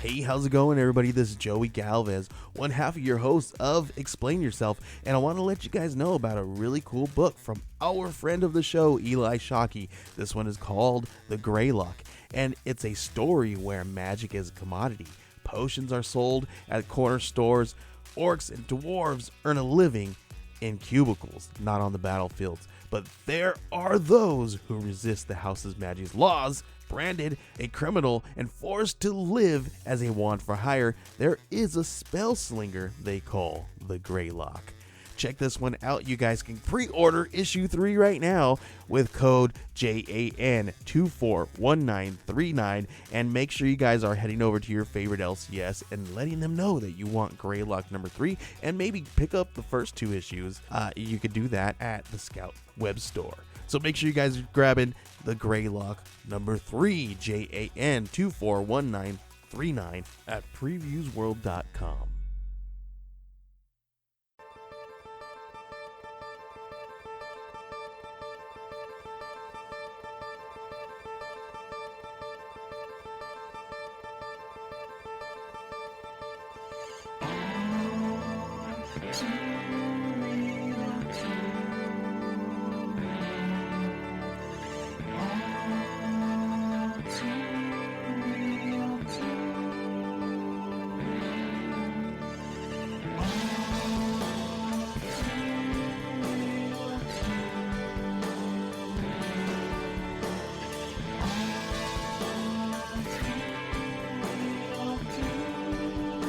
Hey, how's it going, everybody? This is Joey Galvez, one half of your host of Explain Yourself, and I want to let you guys know about a really cool book from our friend of the show, Eli Shockey. This one is called The Greylock, and it's a story where magic is a commodity. Potions are sold at corner stores. Orcs and dwarves earn a living in cubicles, not on the battlefields. But there are those who resist the house's magic's laws. Branded a criminal and forced to live as a wand for hire, there is a spell slinger they call the Greylock. Check this one out. You guys can pre-order issue 3 right now with code JAN241939, and make sure you guys are heading over to your favorite LCS and letting them know that you want Greylock number 3, and maybe pick up the first 2 issues. You could do that at the Scout web store. So make sure you guys are grabbing the Greylock number 3, JAN241939 at previewsworld.com.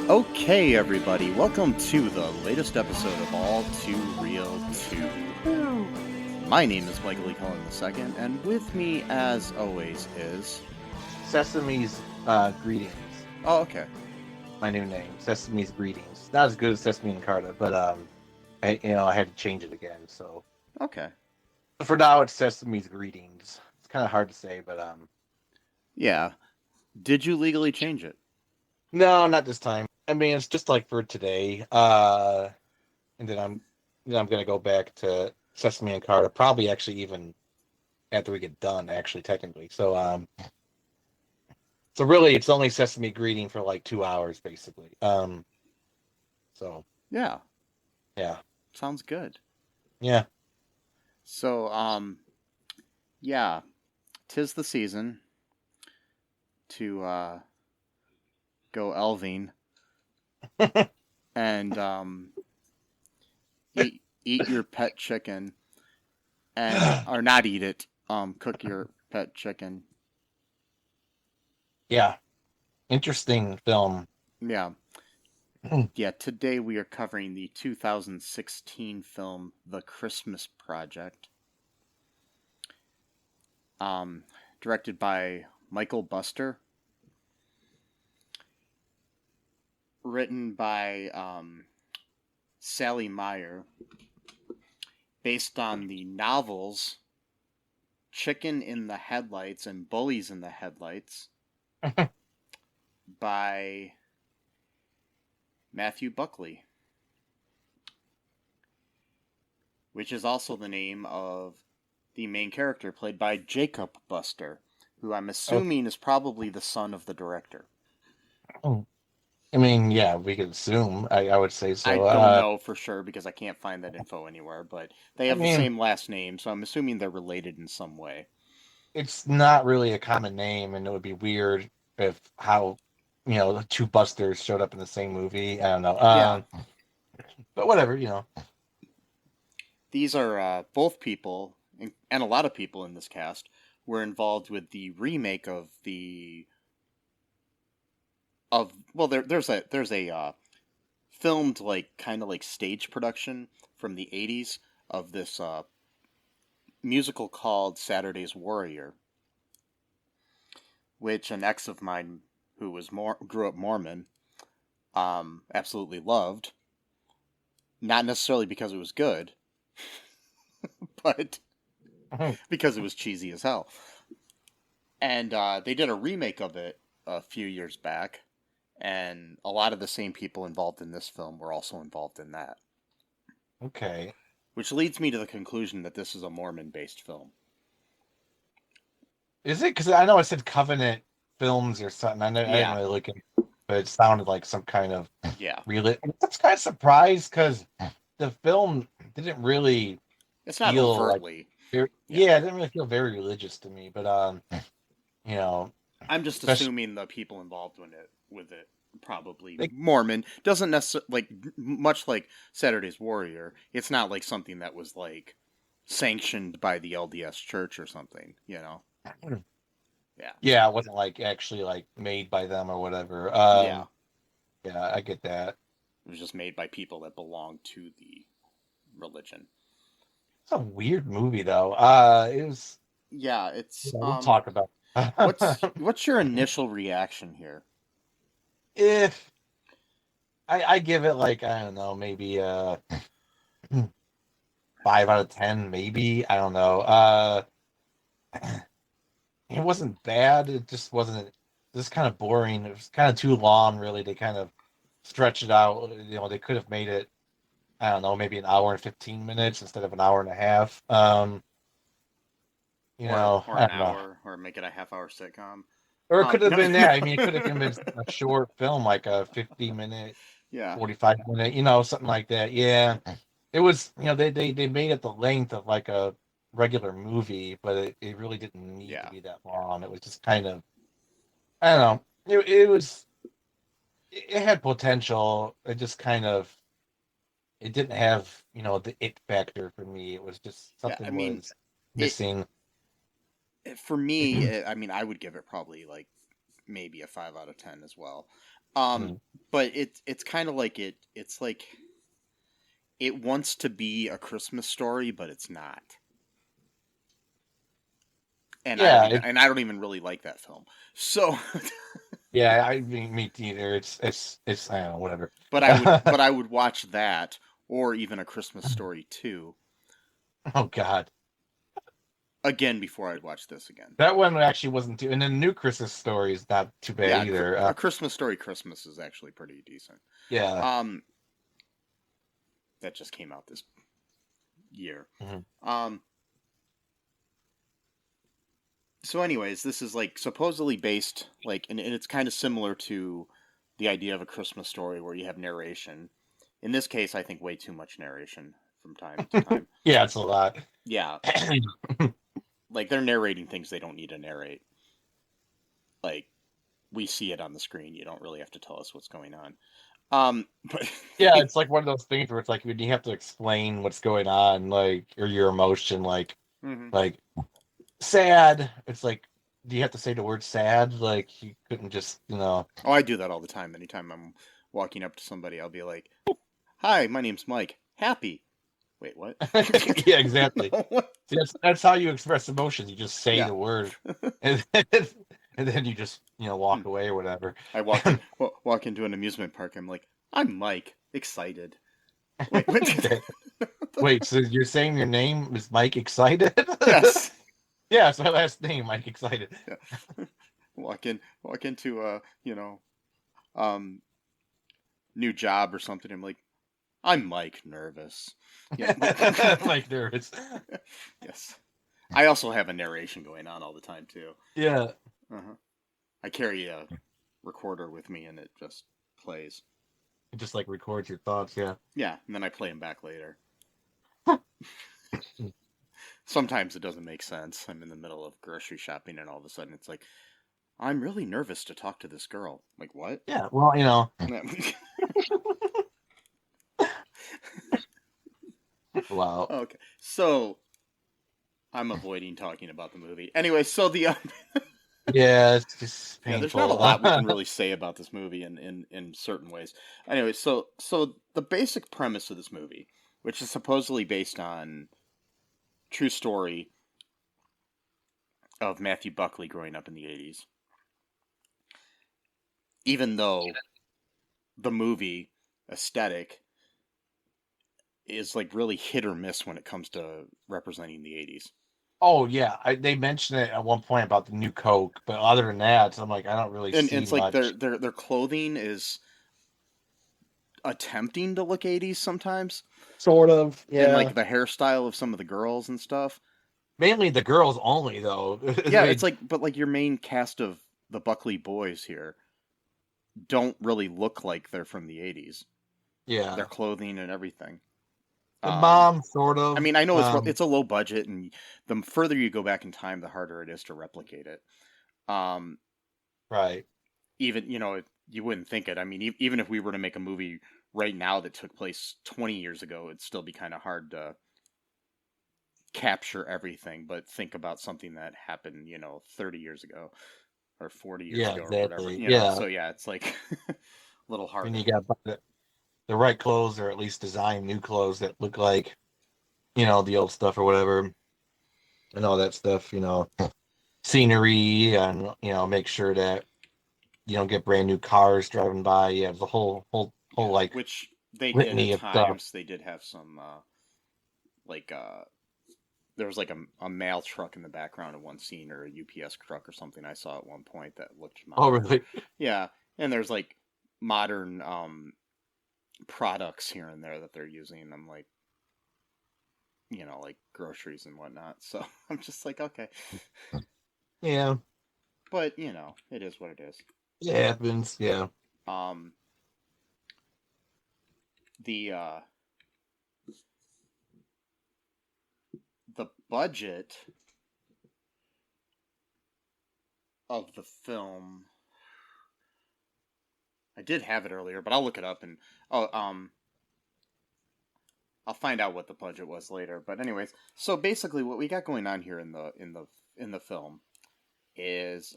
Okay, everybody, welcome to the latest episode of All Too Real 2. My name is Buckley Cullen II, and with me, as always, is... Sesame's Greetings. Oh, okay. My new name, Sesame's Greetings. Not as good as Sesame and Carta, but I had to change it again. So Okay. for now, it's Sesame's Greetings. It's kind of hard to say, but Yeah. Did you legally change it? no, not this time. I mean, it's just like for today. And then I'm gonna go back to Sesame and Carta. Probably actually even after we get done. Actually, technically. So really, it's only Sesame Greeting for like 2 hours, basically. So Yeah. yeah. Sounds good. Yeah. So, yeah. 'Tis the season to, go elving. And, eat your pet chicken. And, or not eat it, cook your pet chicken. Yeah. Interesting film. Yeah. Yeah, today we are covering the 2016 film The Christmas Project. Directed by Michael Buster. Written by Sally Meyer. Based on the novels Chicken in the Headlights and Bullies in the Headlights by Matthew Buckley, which is also the name of the main character played by Jacob Buster, who I'm assuming is probably the son of the director. Oh. I mean, yeah, we could assume. I would say so. I don't know for sure because I can't find that info anywhere, but they have the same last name, so I'm assuming they're related in some way. It's not really a common name, and it would be weird if the 2 Busters showed up in the same movie. I don't know. Yeah. But whatever, These are both people, and a lot of people in this cast, were involved with the remake of there's a filmed kind of like stage production from the 80s of this musical called Saturday's Warrior, which an ex of mine who grew up Mormon absolutely loved. Not necessarily because it was good, but because it was cheesy as hell. And they did a remake of it a few years back, and a lot of the same people involved in this film were also involved in that. Okay. Which leads me to the conclusion that this is a Mormon-based film. Is it? Because I know I said Covenant Films or something. I didn't really look in. but it sounded like some kind of Yeah. really. That's kind of surprised because the film didn't really It's not feel like overtly. yeah, it didn't really feel very religious to me. But I'm just especially assuming the people involved with it probably like, Mormon doesn't necessarily like much like Saturday's Warrior. It's not like something that was like sanctioned by the LDS Church or something. Yeah. yeah, it wasn't like actually like made by them or whatever. Yeah. Yeah, I get that. It was just made by people that belong to the religion. It's a weird movie though. It was. Yeah, it's We'll talk about. what's your initial reaction here? If I give it like I don't know, maybe 5 out of 10, maybe I don't know. It wasn't bad. It just wasn't. Just kind of boring. It was kind of too long, really. They kind of stretched it out. They could have made it. I don't know, maybe an hour and 15 minutes instead of an hour and a half. Or I an don't know. hour, or make it a half-hour sitcom. Or it could have been that. I mean, it could have been a short film, like a 50-minute, Yeah, 45-minute, something like that. Yeah, it was. They made it the length of like a regular movie, but it really didn't need to be that long. It was just kind of, I don't know. It had potential. It just kind of, it didn't have the it factor for me. It was just something was missing. For me, I mean, I would give it probably like maybe a 5 out of 10 as well. But it's kind of like it's like it wants to be a Christmas story, but it's not. And I don't even really like that film. So yeah, I mean, me either. It's I don't know, whatever. But I would watch that or even A Christmas Story 2. Oh God. Again before I'd watch this again. That one actually wasn't too, and then New Christmas Story is not too bad either. A Christmas Story Christmas is actually pretty decent. Yeah. That just came out this year. Mm-hmm. So anyways, this is like supposedly based like and it's kind of similar to the idea of A Christmas Story where you have narration. In this case, I think way too much narration from time to time. Yeah, it's a lot. Yeah. Like they're narrating things they don't need to narrate. Like we see it on the screen. You don't really have to tell us what's going on. But yeah, it's like one of those things where it's like when you have to explain what's going on, like or your emotion, like like sad. It's like, do you have to say the word sad? Like you couldn't just Oh, I do that all the time. Anytime I'm walking up to somebody, I'll be like, "Hi, my name's Mike. Happy." Wait, what? Yeah, exactly. See, that's how you express emotions. You just say the word, and then you just walk away or whatever. I walk into an amusement park. I'm like, I'm Mike, excited. Wait, so you're saying your name is Mike Excited? Yes. Yeah, it's my last name, Mike Excited. Yeah. Walk into a new job or something. I'm like, I'm Mike Nervous. Yeah. Mike Nervous. Yes. I also have a narration going on all the time too. Yeah. I carry a recorder with me and it just plays. It just like records your thoughts, yeah. Yeah, and then I play them back later. Sometimes it doesn't make sense. I'm in the middle of grocery shopping and all of a sudden it's like, I'm really nervous to talk to this girl. Like, what? Yeah, well, Wow. Okay, so I'm avoiding talking about the movie. Anyway, so the yeah, it's just painful. There's not a lot we can really say about this movie in certain ways. Anyway, so the basic premise of this movie, which is supposedly based on true story of Matthew Buckley growing up in the 80s, even though the movie aesthetic is like really hit or miss when it comes to representing the 80s. Oh yeah, they mentioned it at one point about the new Coke, but other than that, I'm like, I don't really see much. And it's like their clothing is attempting to look 80s sometimes. Sort of, yeah. And like the hairstyle of some of the girls and stuff. Mainly the girls only, though. Yeah, it's like, but like your main cast of the Buckley boys here don't really look like they're from the 80s. Yeah. Their clothing and everything. The mom, sort of. I mean, I know it's a low budget, and the further you go back in time, the harder it is to replicate it. Right. Even, you wouldn't think it. I mean, even if we were to make a movie right now that took place 20 years ago, it'd still be kind of hard to capture everything. But think about something that happened, 30 years ago or 40 years ago or whatever. Yeah. So yeah, it's like a little harder. And you got the right clothes, or at least design new clothes that look like, the old stuff or whatever, and all that stuff. Scenery, and make sure that you don't get brand new cars driving by. You have the whole like, which they litany did of at stuff. times. They did have some there was like a mail truck in the background of one scene, or a UPS truck or something I saw at one point that looked modern. Oh, really? Yeah, and there's like modern products here and there that they're using. I'm like, like groceries and whatnot. So I'm just like, okay. Yeah. But, it is what it is. It happens, yeah. The budget of the film, I did have it earlier, but I'll look it up and I'll find out what the budget was later. But anyways, so basically what we got going on here in the film is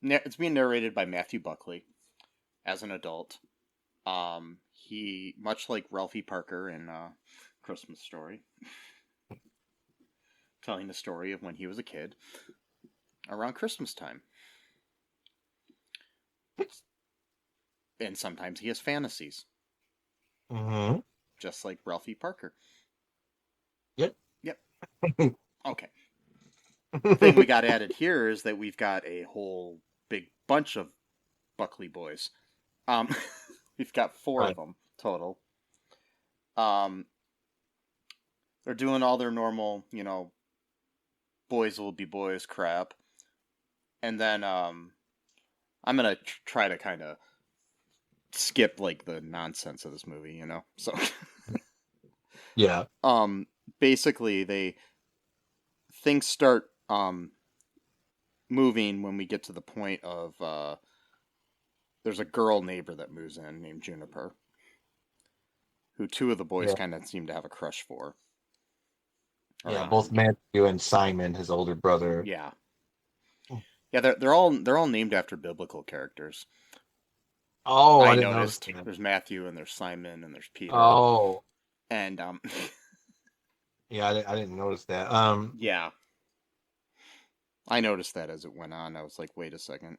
it's being narrated by Matthew Buckley as an adult. He, much like Ralphie Parker in Christmas Story, telling the story of when he was a kid around Christmas time. And sometimes he has fantasies. Mm-hmm. Just like Ralphie Parker. Yep. Okay. The thing we got added here is that we've got a whole big bunch of Buckley boys. We've got 4 of them total. They're doing all their normal, boys will be boys crap. And then I'm going to try to kind of skip like the nonsense of this movie, So yeah. Basically things start moving when we get to the point of there's a girl neighbor that moves in named Juniper, who 2 of the boys kind of seem to have a crush for. Yeah, both Matthew and Simon, his older brother. Yeah. Yeah, they're all named after biblical characters. Oh, I didn't noticed. notice that. There's Matthew and there's Simon and there's Peter. Oh. And yeah, I didn't notice that. Yeah. I noticed that as it went on. I was like, wait a second.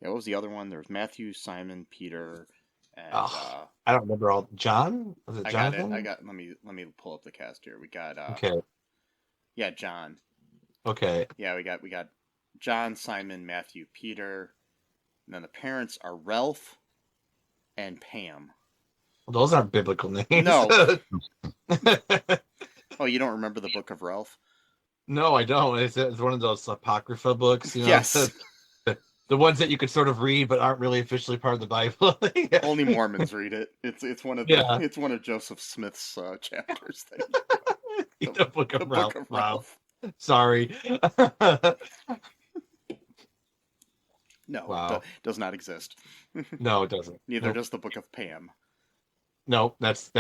Yeah, what was the other one? There was Matthew, Simon, Peter, and I don't remember all. John? Was it Jonathan? I got it. Let me pull up the cast here. We got okay. Yeah, John. Okay. Yeah, we got John, Simon, Matthew, Peter, and then the parents are Ralph and Pam. Well, those aren't biblical names. No. Oh, you don't remember the Book of Ralph? No, I don't. It's one of those apocrypha books, Yes. The ones that you could sort of read but aren't really officially part of the Bible. Only Mormons read it. It's one of it's one of Joseph Smith's chapters. The Book of Ralph. Book of Ralph. Wow. Sorry. No, wow. It does not exist. No, it doesn't. Neither does the Book of Pam. No, that's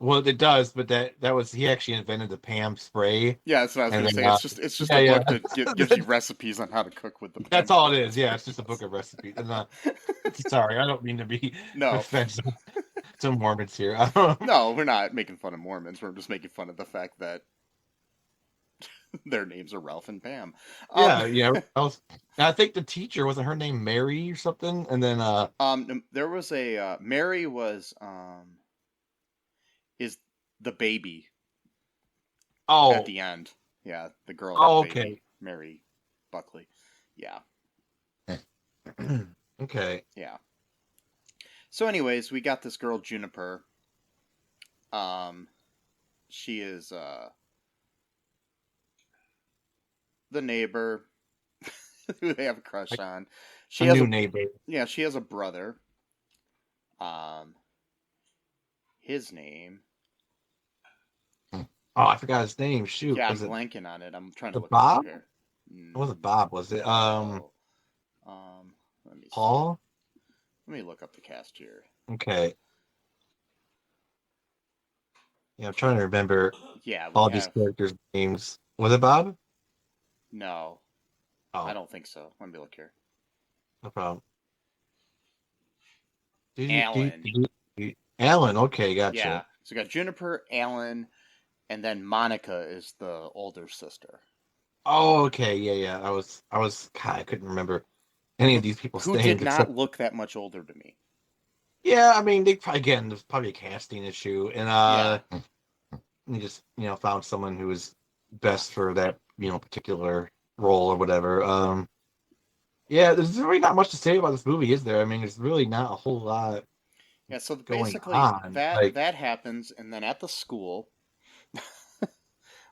well, it does, but that was, he actually invented the Pam spray. Yeah, that's what I was going to say. It's just a book that gives you recipes on how to cook with the Pam. That's all it is. Yeah, it's just a book of recipes. And, sorry, I don't mean to be offensive to Mormons here. No, we're not making fun of Mormons. We're just making fun of the fact that their names are Ralph and Pam. Yeah. I think the teacher, wasn't her name Mary or something? And then there was a Mary was is the baby. Oh, at the end, yeah, the girl. Oh, baby, okay. Mary Buckley. Yeah. Okay. Yeah. So, anyways, we got this girl Juniper. She is the neighbor who they have a crush on. She a has new a neighbor. Yeah, she has a brother. His name. Oh, I forgot his name. Shoot, Yeah, I'm was it blanking on it. I'm trying to the look it up Bob? here. It wasn't Bob, was it? No. Let me see. Paul? Let me look up the cast here. Okay. Yeah, I'm trying to remember Yeah, we all these have. characters' names. Was it Bob? No, I Oh, don't think so. Let me look here. no problem. Alan. Alan, okay, Yeah. gotcha. So we got Juniper, Alan, and then Monica is the older sister. Oh, okay, yeah. God, I couldn't remember any of these people's Who did names not except. look that much older to me. Yeah, I mean, they probably again, there's probably a casting issue, and Yeah. they just found someone who was best for that particular role or whatever. Yeah, there's really not much to say about this movie, is there? I mean, there's really not a whole lot Yeah, so going basically on. that Like, that happens, and then at the school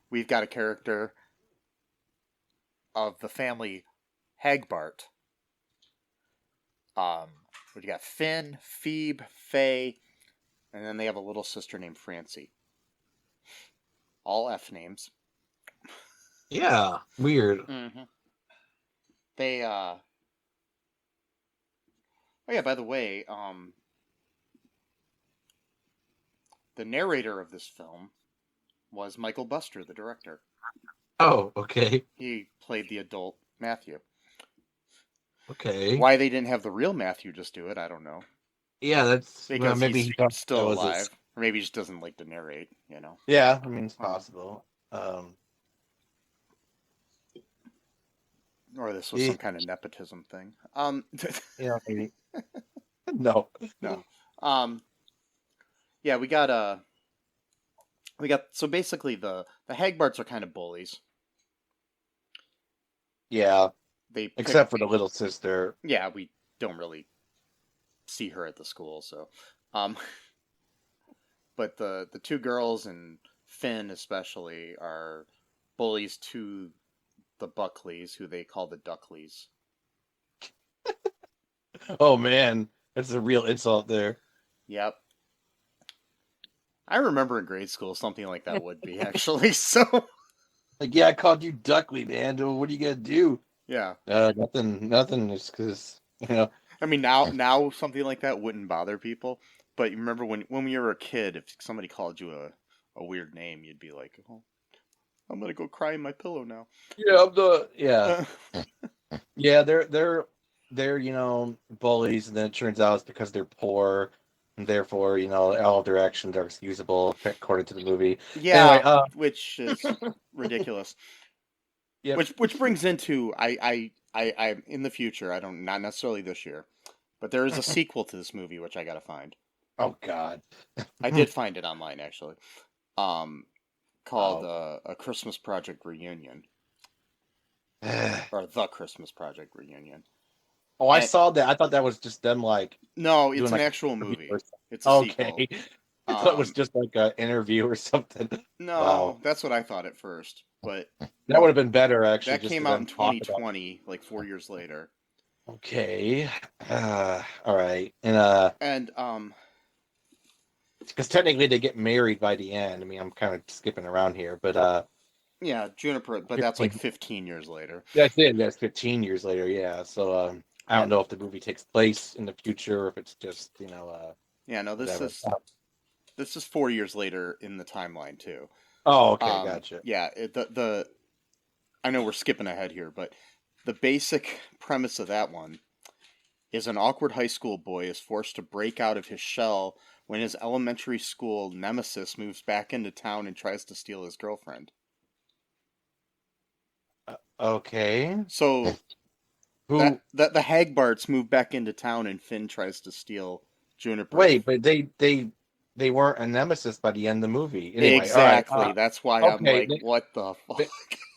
we've got a character of the family Hagbart. We got Finn, Phoebe, Faye, and then they have a little sister named Francie. All F names. yeah, weird. Mm-hmm. They Oh yeah, by the way, the narrator of this film was Michael Buster, the director. Oh, okay, He played the adult Matthew. okay. Why they didn't have the real Matthew just do it, I don't know. Yeah, that's Because maybe he's he thought that still was alive. Or maybe he just doesn't like to narrate, you know. Yeah, I mean, it's Um, possible. or this was Yeah, some kind of nepotism thing. maybe. No. No. Um, yeah, we got so basically the Hagbarts are kind of bullies. Yeah, They pick, except for the little sister. yeah, we don't really see her at the school, so um but the two girls and Finn especially are bullies to the Buckleys, who they call the Duckleys. Oh man, that's a real insult there. Yep. I remember in grade school something like that would be actually. So Like, yeah, I called you Duckley, man. What are you gonna do? yeah. Nothing. It's because I mean now something like that wouldn't bother people, but you remember when we were a kid, if somebody called you a weird name, you'd be like, "Oh, I'm gonna go cry in my pillow now." Yeah. Yeah, they're bullies, and then it turns out it's because they're poor, and therefore all of their actions are excusable according to the movie. Yeah, Anyway, which is ridiculous. yeah. Which brings into I in the future, I don't not necessarily this year, but there is a sequel to this movie which I gotta find. Oh God. I did find it online actually. Called Oh. A Christmas Project Reunion. Or The Christmas Project Reunion. Oh, I And saw that. I thought that was just them like no, it's doing an like actual an interview movie. or It's a something. sequel. Okay. I thought it was just like an interview or something. Wow. No, that's what I thought at first, but That would have been better actually, that just to came out them in talk about. 2020, like 4 years later. Okay. All right. And And because technically they get married by the end. I mean, I'm kind of skipping around here, but yeah, Juniper, but that's like 15 years later. that's it. That's 15 years later. Yeah. So I don't And know if the movie takes place in the future or if it's just yeah, no, whatever. this is 4 years later in the timeline too. Oh, okay, gotcha. Yeah, the I know we're skipping ahead here, but the basic premise of that one is an awkward high school boy is forced to break out of his shell when his elementary school nemesis moves back into town and tries to steal his girlfriend. Okay. So Who? that the Hagbarts move back into town and Finn tries to steal Juniper. Wait, but they weren't a nemesis by the end of the movie. Anyway, Exactly. all right. That's why I'm Okay, like, what the fuck?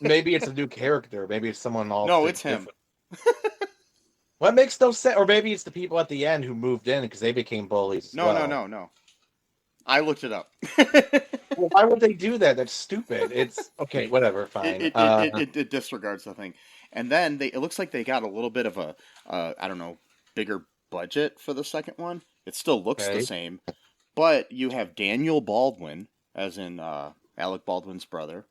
maybe it's a new character. Maybe it's someone all No, it's him. different. What makes no sense? Or maybe it's the people at the end who moved in because they became bullies as well. No. I looked it up. Well, why would they do that? That's stupid. It's okay. Whatever. Fine. It disregards the thing. And then it looks like they got a little bit of a I don't know, bigger budget for the second one. It still looks the same, but you have Daniel Baldwin, as in Alec Baldwin's brother.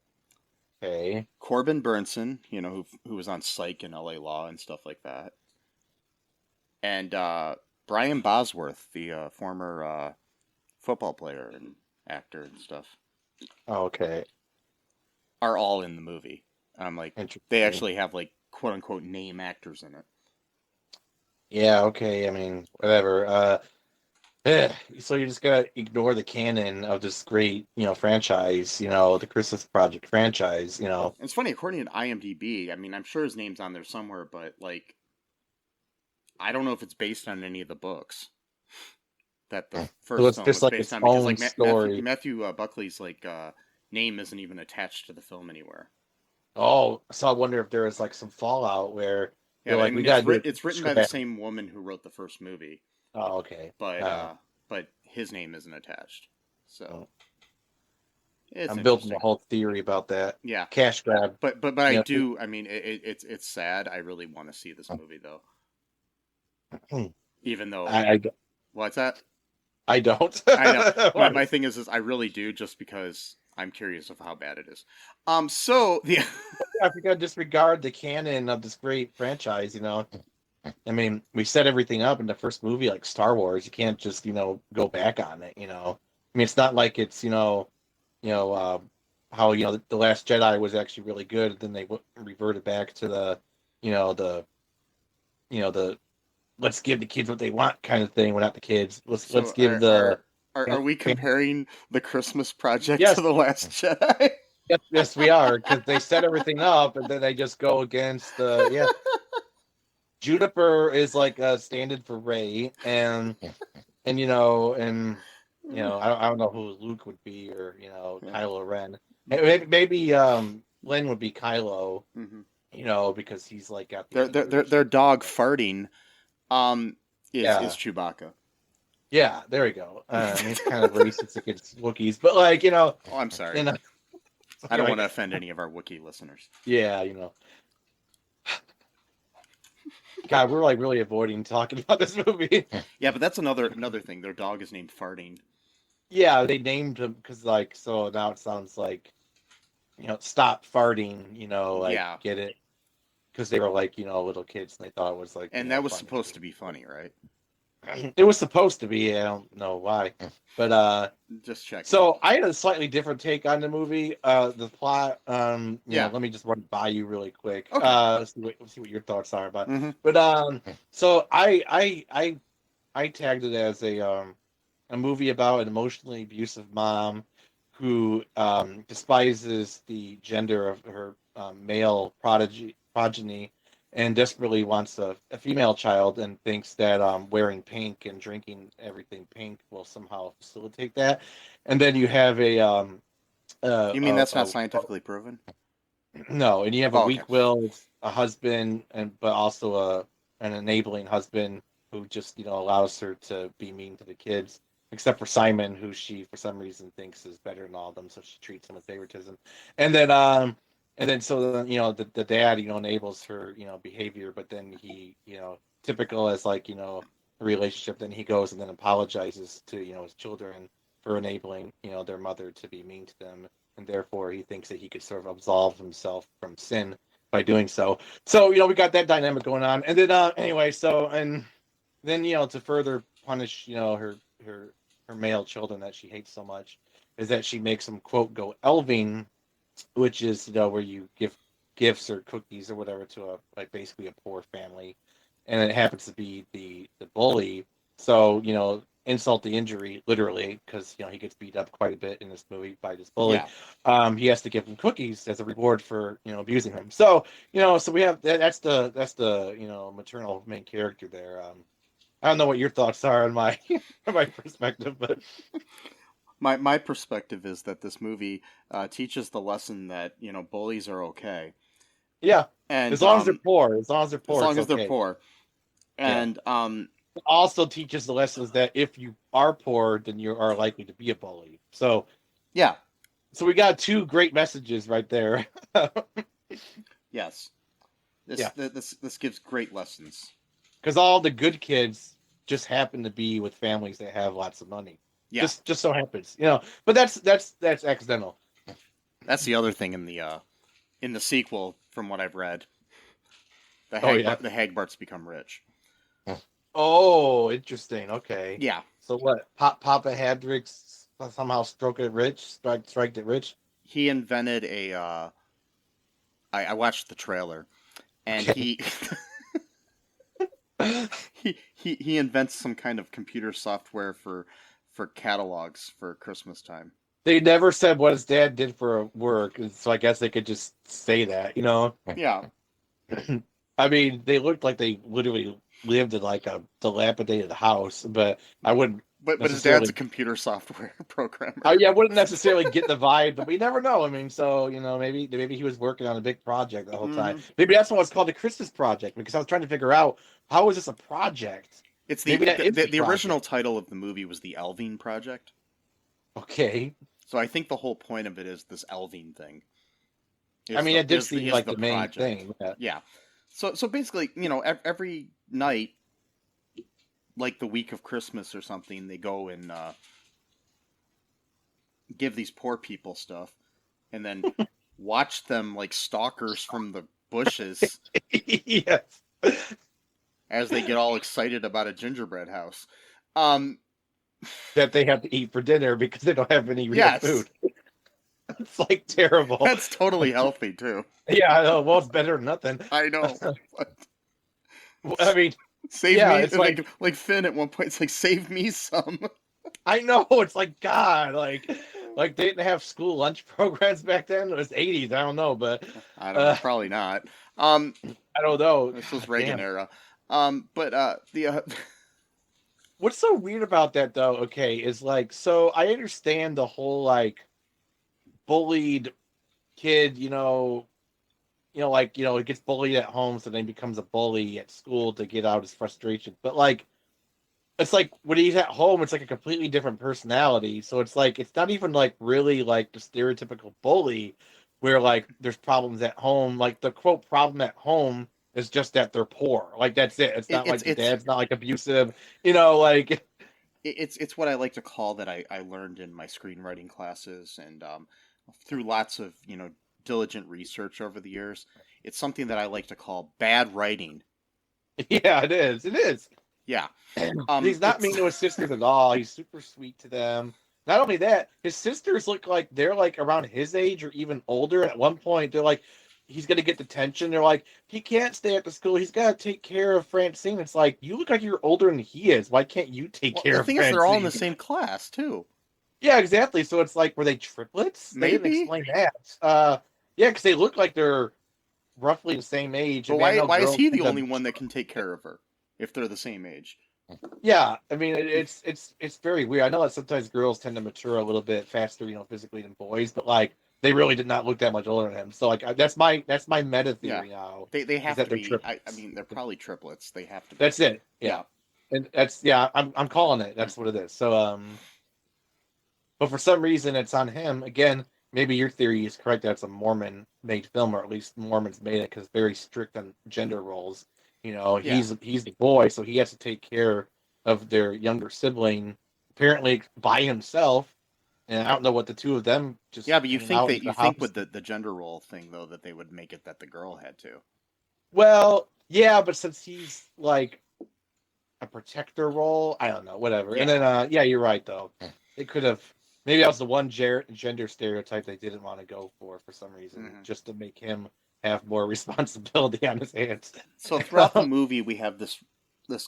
Okay. Corbin Burnson, who was on Psych and L.A. Law and stuff like that. And Brian Bosworth, the former football player and actor and stuff. Okay. Are all in the movie. I'm like, they actually have like quote unquote name actors in it. Yeah, okay. I mean, whatever. So you just gotta ignore the canon of this great, franchise, the Christmas Project franchise, It's funny, according to IMDb, I mean, I'm sure his name's on there somewhere, but like, I don't know if it's based on any of the books that the first film was based on, because like Matthew Buckley's like name isn't even attached to the film anywhere. Oh, so I wonder if there is like some fallout where I mean, it's written by the same woman who wrote the first movie. Oh, okay. But his name isn't attached. So I'm building a whole theory about that. Yeah, cash grab. But I do. I mean, it's sad. I really want to see this movie though. Even though what's that? I don't. I know. My thing is I really do, just because I'm curious of how bad it is. So the I forgot to disregard the canon of this great franchise. I mean, we set everything up in the first movie, like Star Wars. You can't just, go back on it. I mean, it's not like it's, how, The Last Jedi was actually really good. Then they reverted back to the let's give the kids what they want kind of thing. We're not the kids. Let's give the. Are we comparing the Christmas Project to the Last Jedi? Yes, we are, because they set everything up and then they just go against the Juniper is like a stand-in for Rey, and I don't know who Luke would be, or Kylo Ren. Maybe Lynn would be Kylo, because he's like got their dog farting. Is Chewbacca. Yeah, there we go. It's kind of racist against Wookiees, but Oh, I'm sorry. I don't want to offend any of our Wookiee listeners. Yeah, God, we're like really avoiding talking about this movie. Yeah, but that's another thing. Their dog is named Farting. Yeah, they named him because so now it sounds like, stop farting. Get it? Because they were like little kids and they thought it was like. And that was supposed to be funny, right? It was supposed to be. I don't know why, but just check. So I had a slightly different take on the movie. The plot. Let me just run it by you really quick. Okay. Let's see what your thoughts are about. Mm-hmm. But so I tagged it as a movie about an emotionally abusive mom who despises the gender of her male progeny. And desperately wants a female child, and thinks that wearing pink and drinking everything pink will somehow facilitate that. And then you have a. You mean that's not scientifically proven? No, and you have a weak-willed husband, but also an enabling husband who just allows her to be mean to the kids, except for Simon, who she for some reason thinks is better than all of them, so she treats him with favoritism. And then the dad, enables her, behavior, but then he, typical as a relationship, then he goes and then apologizes to, his children for enabling, their mother to be mean to them. And therefore he thinks that he could sort of absolve himself from sin by doing so. So, we got that dynamic going on. And then, and then, to further punish, her male children that she hates so much, is that she makes them, quote, go elving, which is where you give gifts or cookies or whatever to basically a poor family, and it happens to be the bully. So insult to injury, literally, because he gets beat up quite a bit in this movie by this bully. Yeah. He has to give him cookies as a reward for abusing him. So so we have that's the maternal main character there. I don't know what your thoughts are on my my perspective, but. My perspective is that this movie teaches the lesson that bullies are okay. Yeah, and as long as they're poor, they're poor, and it also teaches the lessons that if you are poor, then you are likely to be a bully. So yeah, so we got two great messages right there. Yes. This gives great lessons. Because all the good kids just happen to be with families that have lots of money. Yeah. Just so happens, But that's accidental. That's the other thing in the sequel, from what I've read. The Hagbarts become rich. Oh, interesting. Okay. Yeah. So what? Papa Hadrick's somehow strike it rich. He invented a. I watched the trailer, and Okay. he invents some kind of computer software for catalogs for Christmas time. They never said what his dad did for work, so I guess they could just say that, Yeah. I mean, they looked like they literally lived in like a dilapidated house, but I wouldn't. But his dad's a computer software programmer. I wouldn't necessarily get the vibe, but we never know. I mean, so maybe he was working on a big project the whole time. Maybe that's why it's called the Christmas project, because I was trying to figure out how is this a project. It's the original title of the movie was the Elving Project. Okay. So I think the whole point of it is this Elving thing. I mean, it did seem like the main thing. Yeah. So basically, every night, like the week of Christmas or something, they go and give these poor people stuff, and then watch them like stalkers from the bushes. Yes. As they get all excited about a gingerbread house. That they have to eat for dinner because they don't have any real food. It's like terrible. That's totally healthy too. Yeah, I know. Well, it's better than nothing. I know. I mean, save me. It's like Finn at one point. It's like, save me some. I know. It's like, God, like they didn't have school lunch programs back then. It was 80s. I don't know, but I don't know. Probably not. I don't know. This was Reagan era. But what's so weird about that though? Okay, is like, so I understand the whole like bullied kid, he gets bullied at home, so then he becomes a bully at school to get out his frustration. But like, it's like when he's at home, it's like a completely different personality. So it's like, it's not even like really like the stereotypical bully where like there's problems at home. Like the quote problem at home is just that they're poor. Like that's it. It's not like the dad's not like abusive, like. It's what I like to call that I learned in my screenwriting classes and through lots of diligent research over the years. It's something that I like to call bad writing. Yeah, it is. It is. Yeah. He's not mean to his sisters at all. He's super sweet to them. Not only that, his sisters look like they're like around his age or even older. At one point, they're like, he's going to get detention. They're like, he can't stay at the school. He's got to take care of Francine. It's like, you look like you're older than he is. Why can't you take care of Francine? The thing is, they're all in the same class, too. Yeah, exactly. So it's like, were they triplets? Maybe. They didn't explain that. Yeah, because they look like they're roughly the same age. But why is he the only one that can take care of her if they're the same age? Yeah, I mean, it's very weird. I know that sometimes girls tend to mature a little bit faster, physically than boys, but like they really did not look that much older than him. So like that's my meta theory now. They have to be. I mean, they're probably triplets. They have to be. That's it. Yeah. And I'm calling it. That's what it is. So but for some reason it's on him again. Maybe your theory is correct. That's a Mormon-made film, or at least Mormons made it because very strict on gender roles. He's the boy, so he has to take care of their younger sibling, apparently by himself. And I don't know what the two of them just. Yeah, but you think with the gender role thing though that they would make it that the girl had to. Well, yeah, but since he's like a protector role, I don't know, whatever. Yeah. And then, you're right though. They could have. Maybe that was the one gender stereotype they didn't want to go for some reason, just to make him have more responsibility on his hands. So throughout the movie, we have this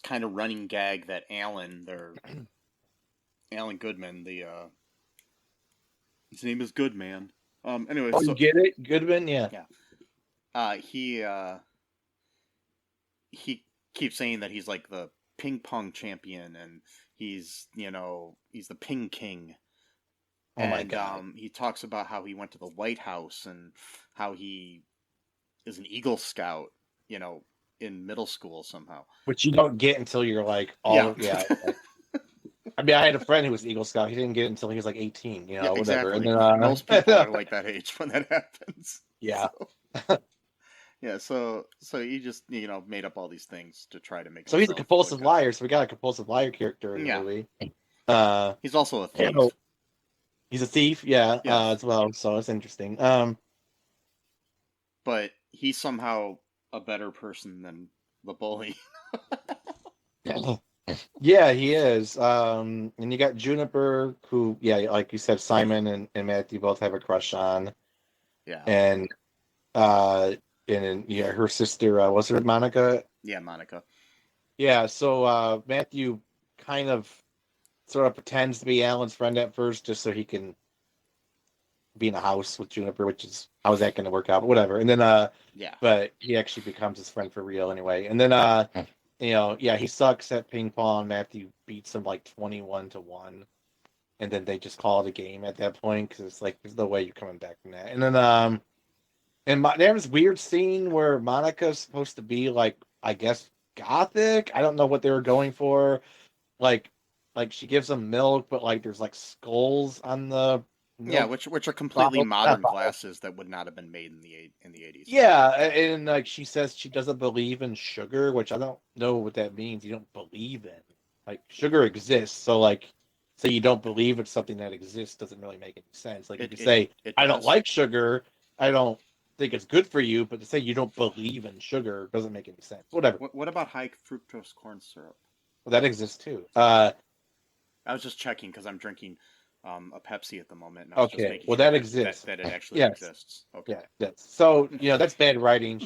kind of running gag that Alan Goodman, his name is Goodman. Anyway, you get it, Goodman, yeah. He keeps saying that he's like the ping pong champion, and he's the ping king. Oh my God. He talks about how he went to the White House and how he is an Eagle Scout, in middle school somehow. Which you don't get until you're like, I mean, I had a friend who was Eagle Scout. He didn't get it until he was like 18, whatever. Exactly. And then, most people are like that age when that happens. Yeah. So. Yeah, so he just made up all these things to try to make So he's a himself compulsive look liar. So we got a compulsive liar character in the Yeah, movie. he's also a You thief. know, he's a thief, yeah, Yes, as well. So it's interesting. but he's somehow a better person than the bully. Yeah, he is. And you got Juniper, who, yeah, like you said, Simon and Matthew both have a crush on, Yeah, and then yeah, her sister, was her Monica? yeah, Monica. Yeah. So Matthew kind of sort of pretends to be Alan's friend at first, just so he can be in a house with Juniper, which is how's that going to work out? But whatever. And then Yeah, but he actually becomes his friend for real anyway. And then yeah, he sucks at ping pong. Matthew beats him like 21-1, and then they just call it a game at that point because it's like there's no way you're coming back from that. And then there was weird scene where Monica's supposed to be like, I guess, gothic. I don't know what they were going for. Like she gives them milk, but like there's like skulls on the yeah, milk which are completely bottle. modern glasses that would not have been made in the 80s. Yeah, and like she says she doesn't believe in sugar, which I don't know what that means. You don't believe in. Like sugar exists, so like say you don't believe it's something that exists doesn't really make any sense. Like you could say It I don't does. like sugar, I don't think it's good for you, but to say you don't believe in sugar doesn't make any sense. Whatever. What about high fructose corn syrup? Well, that exists too. I was just checking because I'm drinking a Pepsi at the moment, and I was just Okay, making well sure that exists. that it actually Yes. exists. Okay. Yeah, that's so that's bad writing.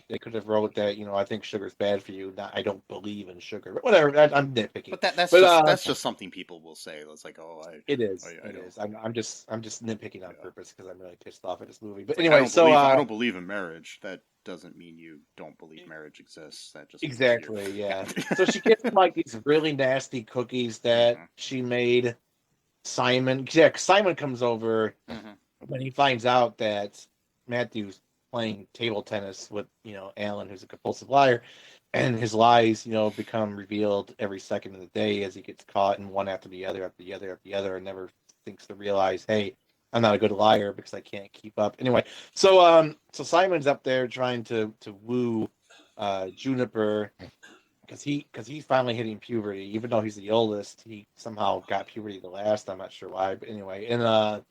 They could have wrote that, I think sugar's bad for you. Not, I don't believe in sugar. But whatever, I'm nitpicking. But that's But that's just something people will say. It's like, oh, it is. I It don't. is. I'm just nitpicking on purpose because I'm really pissed off at this movie. But Like, anyway, I don't believe in marriage. That doesn't mean you don't believe marriage exists. That just means exactly, yeah. So she gets like these really nasty cookies that she made Simon. Yeah, Simon comes over when he finds out that Matthew's playing table tennis with Alan, who's a compulsive liar, and his lies become revealed every second of the day as he gets caught in one after the other after the other after the other, and never thinks to realize, hey, I'm not a good liar because I can't keep up. Anyway, so Simon's up there trying to woo Juniper because he's finally hitting puberty. Even though he's the oldest, he somehow got puberty the last. I'm not sure why, but anyway, and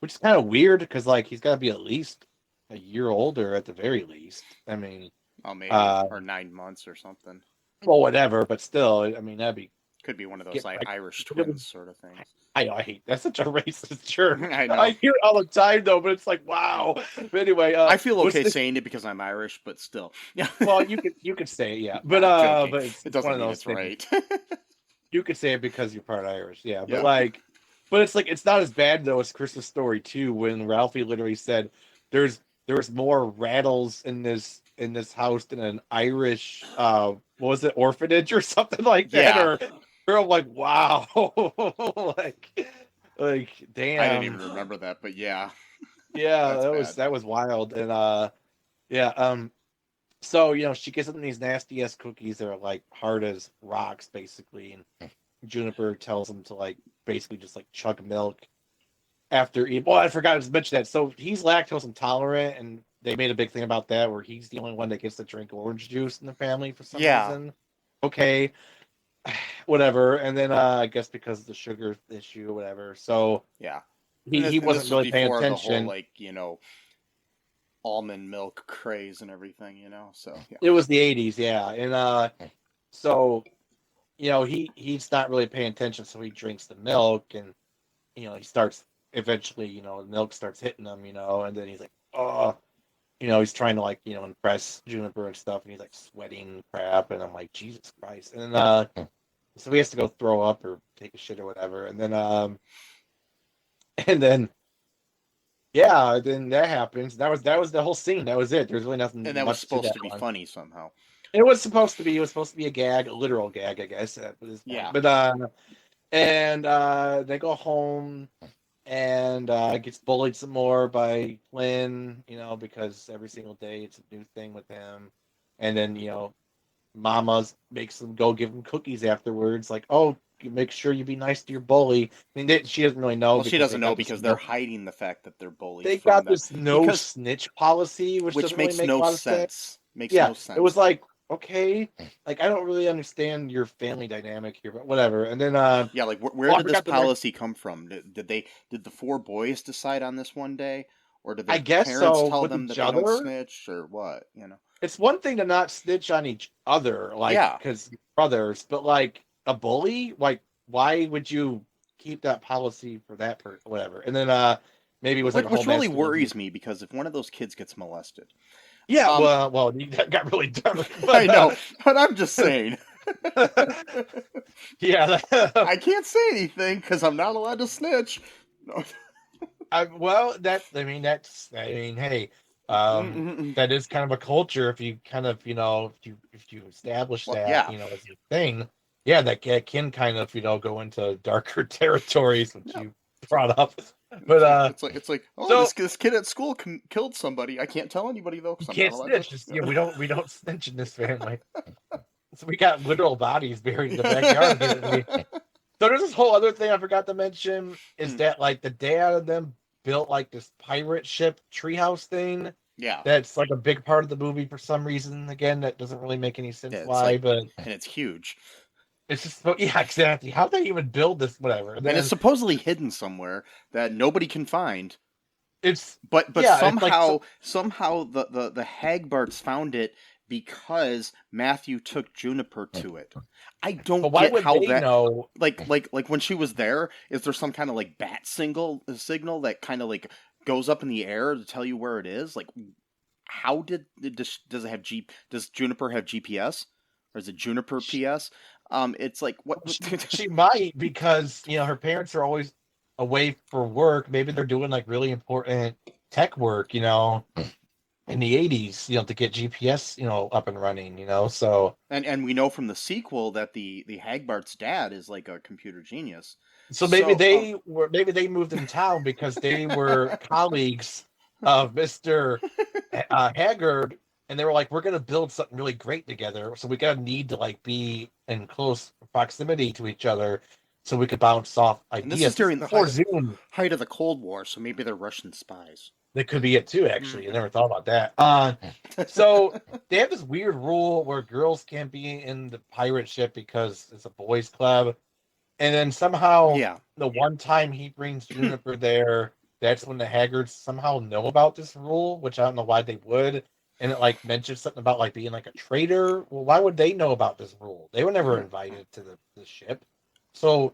which is kind of weird because like he's got to be at least a year older at the very least. I mean, maybe or 9 months or something. well, whatever, but still, I mean that'd be could be one of those like Irish twins sort of things. I hate that's such a racist term. I know. I hear it all the time though, but it's like wow. But anyway, I feel okay saying it because I'm Irish, but still. Yeah. Well, you could say it, yeah, but but it doesn't one mean of it's those right. You could say it because you're part Irish, yeah, but like, but it's like it's not as bad though as Chris's story too, when Ralphie literally said there's more rattles in this house than an Irish what was it, orphanage or something like that, or I'm like wow, like damn. I didn't even remember that, but yeah. Yeah, that was wild. And so she gets them these nasty ass cookies that are like hard as rocks basically, and Juniper tells him to like basically just like chug milk after eating. Well, I forgot to mention that. So he's lactose intolerant, and they made a big thing about that, where he's the only one that gets to drink orange juice in the family for some reason. Okay, whatever. And then I guess because of the sugar issue or whatever. So yeah, he wasn't really paying attention. The whole, like almond milk craze and everything. So yeah. It was the 80s, yeah, and so he's not really paying attention, so he drinks the milk, and he starts eventually, the milk starts hitting him, and then he's like, oh, he's trying to like impress Juniper and stuff, and he's like sweating crap, and I'm like, Jesus Christ. And then so he has to go throw up or take a shit or whatever, and then yeah, then that happens. That was the whole scene. That was it. There's really nothing. And that was supposed to be funny somehow. It was supposed to be. It was supposed to be a gag, a literal gag, I guess. Yeah. But and they go home, and gets bullied some more by Flynn. Because every single day it's a new thing with him. And then Mama makes them go give him cookies afterwards. Like, oh, make sure you be nice to your bully. I mean, she doesn't really know. Well, she doesn't know because they're hiding the fact that they're bullies. They from got them. this no snitch policy, which doesn't really makes make no a lot of sense. Makes Yeah, no sense. it was like, okay, like I don't really understand your family dynamic here, but whatever. And then yeah, like where did this policy come from? Did the four boys decide on this one day, or did their I guess parents so, tell with them each that they don't other. snitch, or what? You know, It's one thing to not snitch on each other, like Yeah. because brothers, but like a bully, like why would you keep that policy for that person? Whatever. And then maybe it was like a whole which really masculine- worries me because if one of those kids gets molested, Yeah, well, that got really dark. But, I know, but I'm just saying. Yeah, I can't say anything because I'm not allowed to snitch. No. Hey, that is kind of a culture. If you kind of, if you establish Well, that, yeah. as your thing, yeah, that can kind of, go into darker territories, which you brought up. But it's like, oh, so- this kid at school killed somebody. I can't tell anybody though. 'Cause you I'm can't not allowed snitch. to. We don't snitch in this family. So we got literal bodies buried in the backyard. Basically. So there's this whole other thing I forgot to mention is that like the dad of them built like this pirate ship treehouse thing. Yeah, That's like a big part of the movie for some reason. Again, that doesn't really make any sense why, but and it's huge. it's just yeah, exactly. How'd they even build this? Whatever. And it's supposedly hidden somewhere that nobody can find. But yeah, somehow the Hagbarts found it because Matthew took Juniper to it. I don't but why get would how they that know? like when she was there, is there some kind of like bat signal that kind of like goes up in the air to tell you where it is? Like how does it have does Juniper have GPS? Or is it Juniper PS? It's like what She might, because her parents are always away for work. Maybe they're doing like really important tech work, in the 80s, to get GPS, up and running, so. And we know from the sequel that the Hagbart's dad is like a computer genius. So maybe maybe they moved in town because they were colleagues of Mr. Haggard, and they were like, we're gonna build something really great together. So we gotta need to like be in close proximity to each other so we could bounce off ideas. And this is during the height of the Cold War, so maybe they're Russian spies. That could be it too, actually. I never thought about that. So they have this weird rule where girls can't be in the pirate ship because it's a boys' club. And then somehow, the one time he brings Juniper there, that's when the Haggards somehow know about this rule, which I don't know why they would. And it like mentions something about like being like a traitor. Well, why would they know about this rule? They were never invited to the ship. So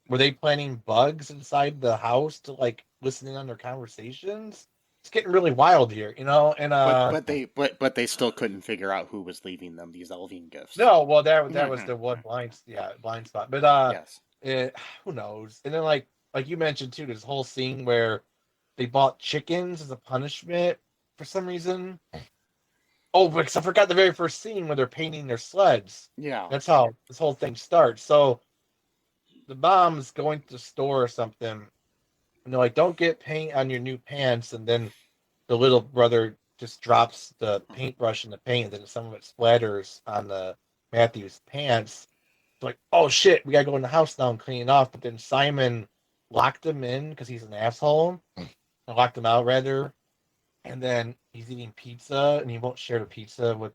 were they planting bugs inside the house to like listen in on their conversations? It's getting really wild here, and but they still couldn't figure out who was leaving them these elven gifts. No, well that was the one blind spot. But yes. Who knows? And then like you mentioned too, this whole scene where they bought chickens as a punishment for some reason. Oh, because I forgot the very first scene where they're painting their sleds. Yeah. That's how this whole thing starts. So the mom's going to the store or something. And they're like, don't get paint on your new pants. And then the little brother just drops the paintbrush in the paint, and then some of it splatters on the Matthew's pants. It's like, oh shit, we gotta go in the house now and clean it off. But then Simon locked him in because he's an asshole. Locked him out rather. And then he's eating pizza, and he won't share the pizza with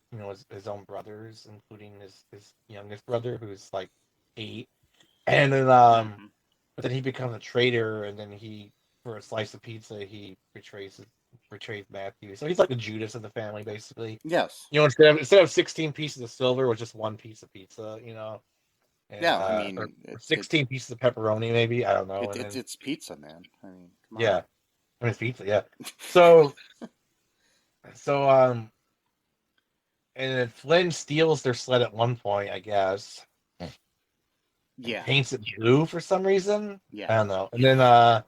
his own brothers, including his youngest brother, who's like 8. And then but then he becomes a traitor, and then for a slice of pizza, he betrays Matthew. So he's like the Judas of the family, basically. Yes. Instead of 16 pieces of silver with just one piece of pizza, And, yeah, I mean, or 16 pieces of pepperoni, maybe. I don't know. It's pizza, man. I mean, come on. Yeah. I mean, it's pizza, yeah. So, and then Flynn steals their sled at one point, I guess. Yeah. Paints it blue for some reason. Yeah. I don't know. And then I'm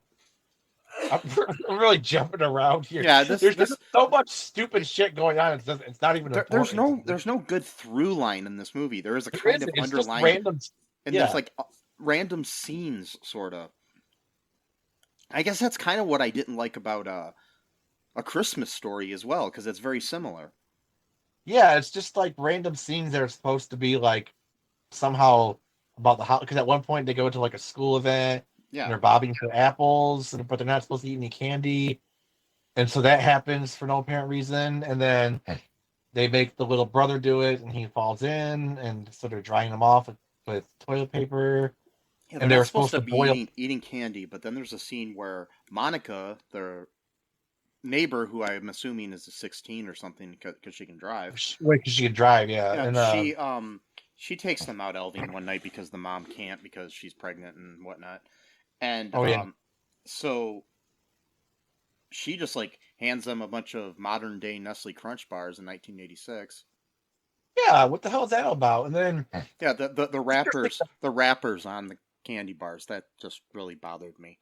really jumping around here. Yeah, there's so much stupid shit going on. It's not even important. There's no good through line in this movie. There is a There kind of isn't. It's underlying just random, and there's like random scenes, sort of. I guess that's kind of what I didn't like about A Christmas Story as well, because it's very similar. Yeah, it's just like random scenes that are supposed to be like somehow about the because at one point they go to like a school event and Yeah. they're bobbing for apples, but they're not supposed to eat any candy, and so that happens for no apparent reason, and then they make the little brother do it, and he falls in, and so they're drying him off with toilet paper, Yeah, they're and they not were supposed supposed to to be boil. eating candy, but then there's a scene where Monica, their neighbor, who I'm assuming is a 16 or something because she can drive, Wait, because she could drive, yeah, yeah, and she takes them out elving one night because the mom can't because she's pregnant and whatnot, and oh yeah, so she just like hands them a bunch of modern day Nestle Crunch bars in 1986. yeah, what the hell is that all about? And then Yeah, the wrappers on the candy bars, that just really bothered me.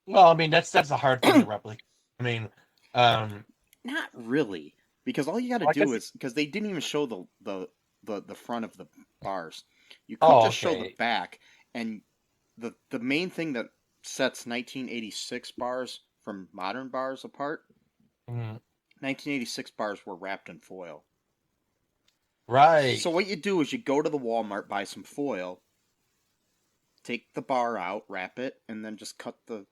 well, I mean that's a hard thing to replicate. I mean, um, Not really, because all you got to I do guess. is because they didn't even show the front of the bars. You could Oh, just show the okay. back, and the main thing that sets 1986 bars from modern bars apart. Mhm. 1986 bars were wrapped in foil. Right, So what you do is you go to the Walmart, buy some foil, take the bar out, wrap it, and then just cut the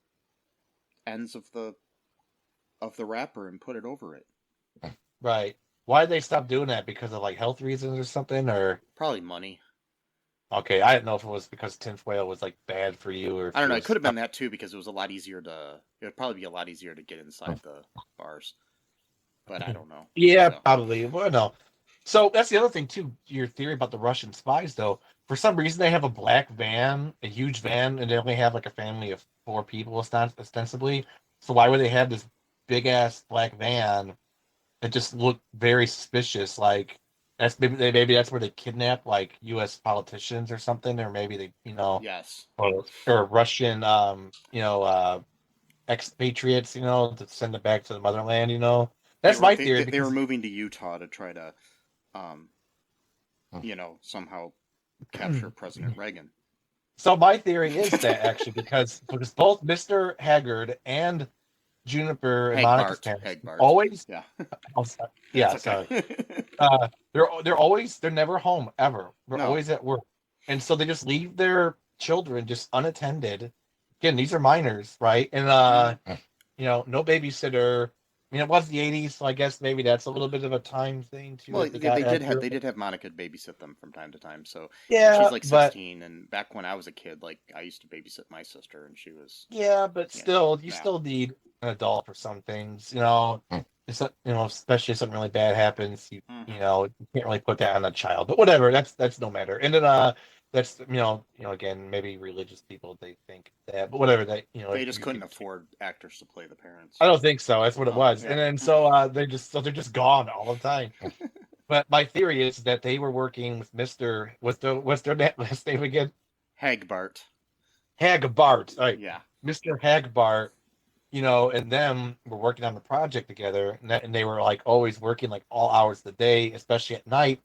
ends of the wrapper and put it over it. right. Why did they stop doing that? Because of like health reasons or something? Or Probably money. okay, I didn't know if it was because tinfoil was like bad for you or I if don't it know. It was. could have been that too because it was a lot easier to. It would probably be a lot easier to get inside the bars, but I don't know. Yeah, So probably. Well, no. So that's the other thing too. Your theory about the Russian spies, though. For some reason, they have a black van, a huge van, and they only have like a family of 4 people, ostensibly. So why would they have this big ass black van that just looked very suspicious? Like that's maybe that's where they kidnap like U.S. politicians or something, or maybe they yes, or Russian expatriates to send it back to the motherland. they That's were my they, theory they they were because. moving to Utah to try to, um, somehow capture President Reagan. So my theory is that actually because both Mr. Haggard and Juniper and Monica's parents Hagbart. always Yeah, oh, that's yeah, okay. sorry. They're never home ever. They're No, always at work. And so they just leave their children just unattended. Again, these are minors, right? And no babysitter. I mean, it was the '80s, so I guess maybe that's a little bit of a time thing too. well, Like they they, got they did out have here. they did have Monica babysit them from time to time. So, and Yeah, she's like but 16, and back when I was a kid, like I used to babysit my sister, and she was, yeah, but yeah, still, you yeah. still need an adult for some things. It's especially if something really bad happens. Mm-hmm. You can't really put that on a child. But whatever, that's no matter. And then that's again maybe religious people they think that, but whatever that They just couldn't afford actors to play the parents. I don't think so. That's what it Oh, was. yeah. And then so they're just gone all the time. But my theory is that they were working with Mister what's their last name again? Hagbart. Hagbart. All right, Yeah. Mister Hagbart. And them were working on the project together, and they were like always working like all hours of the day, especially at night,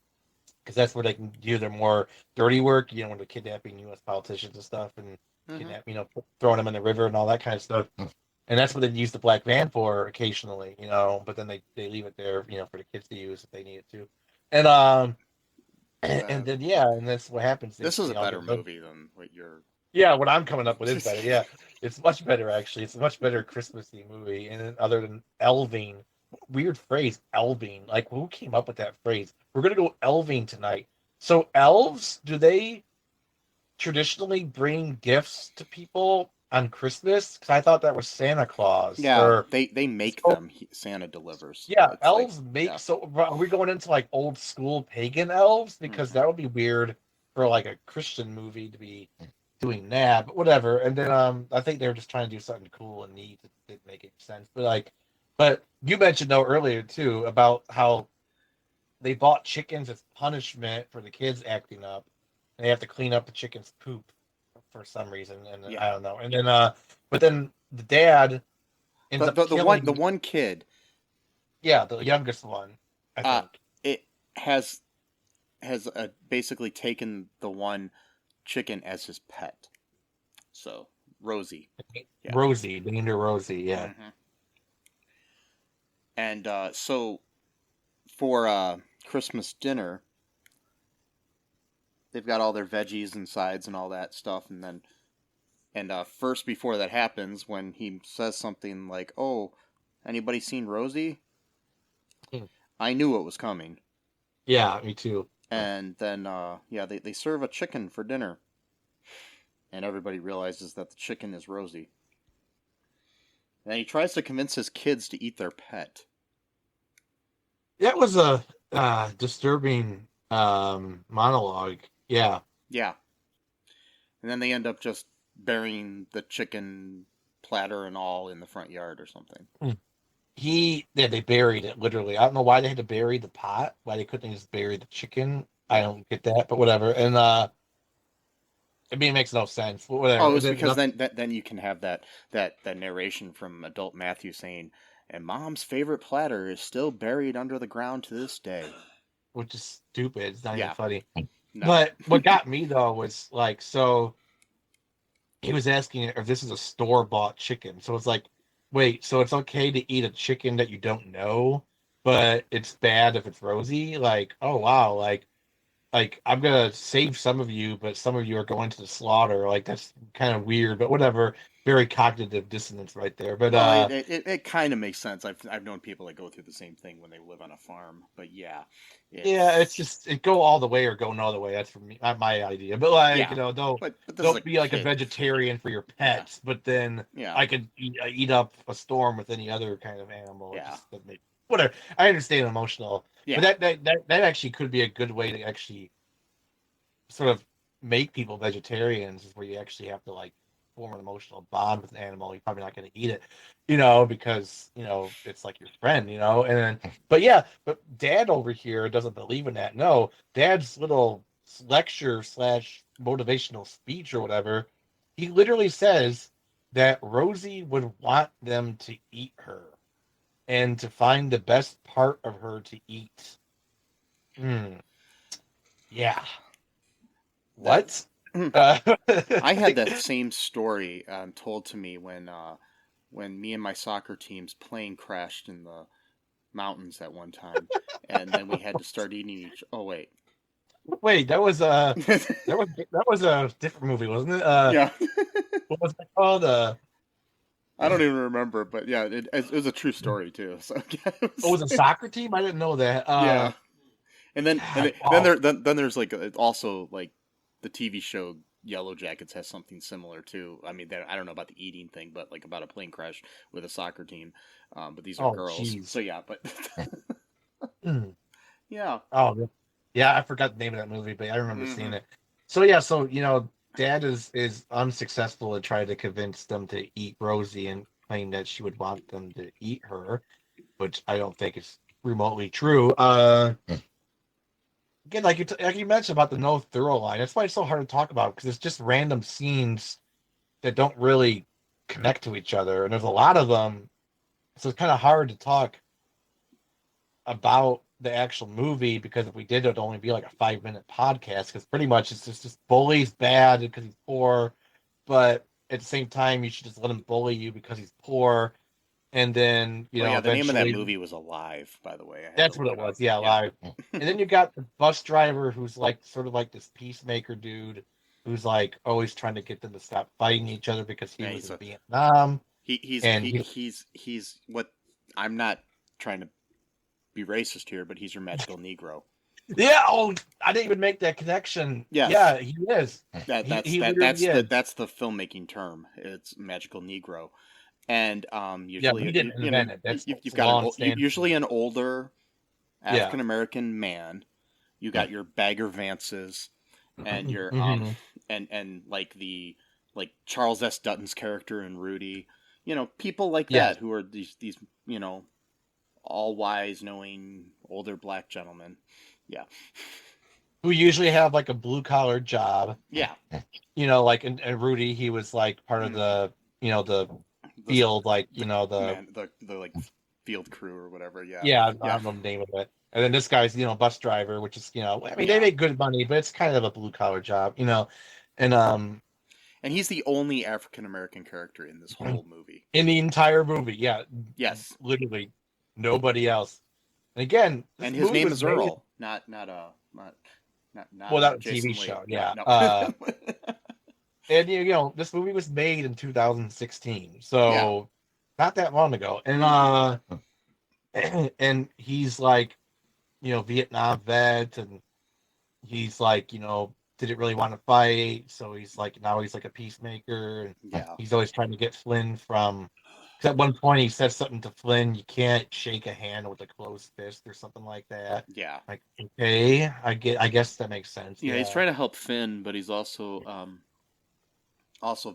because that's where they can do their more dirty work. When they're kidnapping U.S. politicians and stuff, and Mm-hmm. throwing them in the river and all that kind of stuff. And that's what they use the black van for occasionally. But then they leave it there, for the kids to use if they need it to. And and Uh, then yeah, and that's what happens. They this is a all better get rid. movie than what you're. Yeah, what I'm coming up with is better. Yeah, it's much better actually. It's a much better Christmassy movie. And then other than elving, weird phrase, elving. Like who came up with that phrase? We're gonna go elving tonight. So elves, do they traditionally bring gifts to people on Christmas? Because I thought that was Santa Claus. Yeah, Or they make so, them. Santa delivers. yeah, It's like, elves make. yeah. So are we going into like old school pagan elves? Because Mm-hmm. that would be weird for like a Christian movie to be doing that, but whatever. And then I think they were just trying to do something cool and neat to make it sense. But you mentioned though earlier too about how they bought chickens as punishment for the kids acting up. They have to clean up the chicken's poop for some reason, and Yeah. I don't know. And then but then the dad ends The, up the the one the killing. one kid, Yeah, the youngest one, I uh, think. it has basically taken the one chicken as his pet. So Rosie. Yeah. Rosie, they named her Rosie. Yeah. Mm-hmm. And so for Christmas dinner, they've got all their veggies and sides and all that stuff, and first before that happens, when he says something like, "Oh, anybody seen Rosie?" I knew it was coming. Yeah, me too. And then they serve a chicken for dinner, and everybody realizes that the chicken is Rosie. And he tries to convince his kids to eat their pet. That was a disturbing monologue. Yeah. Yeah. And then they end up just burying the chicken platter and all in the front yard or something. They buried it literally. I don't know why they had to bury the pot. Why they couldn't just bury the chicken. I don't get that, but whatever. And I mean, it makes no sense. But whatever. Oh, it's because then you can have that narration from adult Matthew saying, "And Mom's favorite platter is still buried under the ground to this day," which is stupid. It's not even funny. No. But what got me though was like, so he was asking if this is a store-bought chicken. So it's like, wait, so it's okay to eat a chicken that you don't know, but it's bad if it's Rosie? Like, oh wow, like I'm gonna save some of you, but some of you are going to the slaughter. Like that's kind of weird, but whatever. Very cognitive dissonance right there. But it kind of makes sense. I've known people that go through the same thing when they live on a farm. But yeah, it's just it go all the way or go no other way. That's for me, not my idea. But like don't be like a vegetarian for your pets. But then I could eat up a storm with any other kind of animal. Yeah, whatever. I understand emotional. Yeah, but that actually could be a good way to actually sort of make people vegetarians. Is where you actually have to like form an emotional bond with an animal. You're probably not going to eat it, because it's like your friend, and then but Dad over here doesn't believe in that. No, Dad's little lecture / motivational speech or whatever, he literally says that Rosie would want them to eat her and to find the best part of her to eat. Yeah. What? I had that same story told to me when me and my soccer team's plane crashed in the mountains at one time, and then we had to start eating each. Oh wait, that was a different movie, wasn't it? Yeah. What was it called? I don't even remember, but yeah, it was a true story too. So it was a soccer team. I didn't know that. Yeah, and then there's like also like. The TV show Yellow Jackets has something similar too. I mean, I don't know about the eating thing, but like about a plane crash with a soccer team. But these are girls. Geez. So yeah, but yeah. Oh yeah, I forgot the name of that movie, but I remember seeing it. So yeah, Dad is unsuccessful in trying to convince them to eat Rosie and claim that she would want them to eat her, which I don't think is remotely true. Again, like you mentioned about the no thorough line, that's why it's so hard to talk about, because it's just random scenes that don't really connect to each other, and there's a lot of them, so it's kind of hard to talk about the actual movie, because if we did, it'd only be like a 5-minute podcast, because pretty much it's just Bully's bad because he's poor, but at the same time, you should just let him bully you because he's poor. And then, the name of that movie was Alive, by the way. That's what it was. Yeah, Alive. And then you got the bus driver who's like sort of like this peacemaker dude who's like always trying to get them to stop fighting each other because he was in Vietnam. He's what, I'm not trying to be racist here, but he's your magical Negro. Yeah. Oh, I didn't even make that connection. Yes. Yeah, he is. That's the filmmaking term. It's magical Negro. And usually, you've got usually an older African American man. You got your Bagger Vances, and your and like Charles S. Dutton's character in Rudy. People like that who are these all wise, knowing older black gentlemen. Yeah. Who usually have like a blue collar job. Yeah. Like in Rudy, he was like part of the the field, like the like field crew or whatever. I don't know the name of it. And then this guy's bus driver, which is I mean they make good money, but it's kind of a blue collar job, and he's the only African American character in this whole movie, in the entire movie. Yes, literally nobody else. And again, and his name is Earl, not Not Well, that Jason TV Lee. show, No, yeah. no. And this movie was made in 2016, Yeah. so not that long ago. And and he's like, Vietnam vet, and he's like, didn't really want to fight, so he's like now he's like a peacemaker, and Yeah. he's always trying to get Flynn from. Because at one point he says something to Flynn, you can't shake a hand with a closed fist or something like that. Yeah. Like, okay, I guess that makes sense. Yeah, he's Yeah. trying to help Finn, but he's also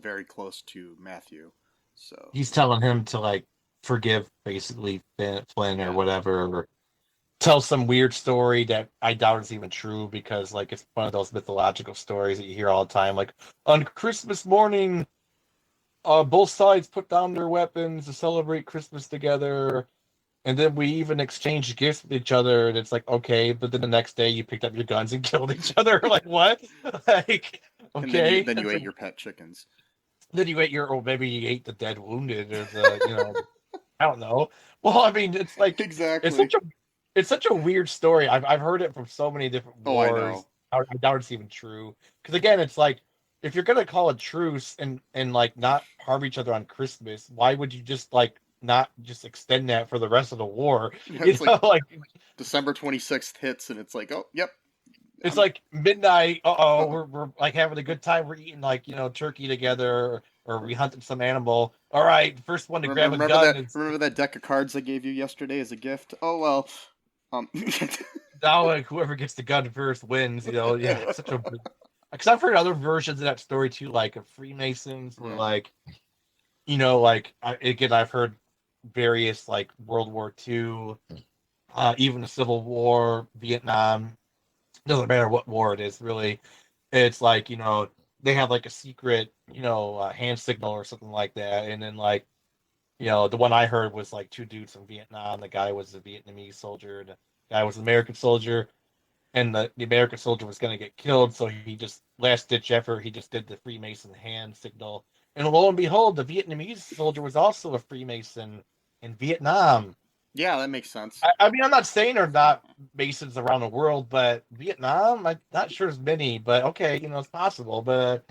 very close to Matthew. So He's telling him to like forgive basically Flynn or yeah. whatever, or tell some weird story that I doubt is even true because like it's one of those mythological stories that you hear all the time. Like on Christmas morning, both sides put down their weapons to celebrate Christmas together, and then we even exchanged gifts with each other. And it's like, okay, but then the next day you picked up your guns and killed each other. Like what? Like And okay, then you ate like, your pet chickens. then you ate or maybe you ate the dead wounded or the I don't know. Well, I mean, it's like it's Exactly. such a it's such a weird story. I've heard it from so many different Oh, I wars. know. I doubt it's even true. Because again, it's like if you're gonna call a truce and like not harm each other on Christmas, why would you just like not just extend that for the rest of the war? Yeah, it's like Like December 26th hits, and it's like, oh, yep. it's like midnight. We're like having a good time. We're eating like turkey together, or we hunted some animal. All right, first one to grab a gun is Remember that deck of cards I gave you yesterday as a gift? Oh well. now like whoever gets the gun first wins. Yeah, it's such a because I've heard other versions of that story too, like of Freemasons, where like again I've heard various like World War II, even the Civil War, Vietnam. Doesn't matter what war it is, really. It's like they have like a secret hand signal or something like that, and then like the one I heard was like two dudes from Vietnam. The guy was a Vietnamese soldier, and the guy was an American soldier, and the American soldier was going to get killed, so he just last ditch effort. He just did the Freemason hand signal, and lo and behold, the Vietnamese soldier was also a Freemason in Vietnam. Yeah, that makes sense. I mean, I'm not saying there are not Masons around the world, but Vietnam, I'm not sure as many. But okay, it's possible. But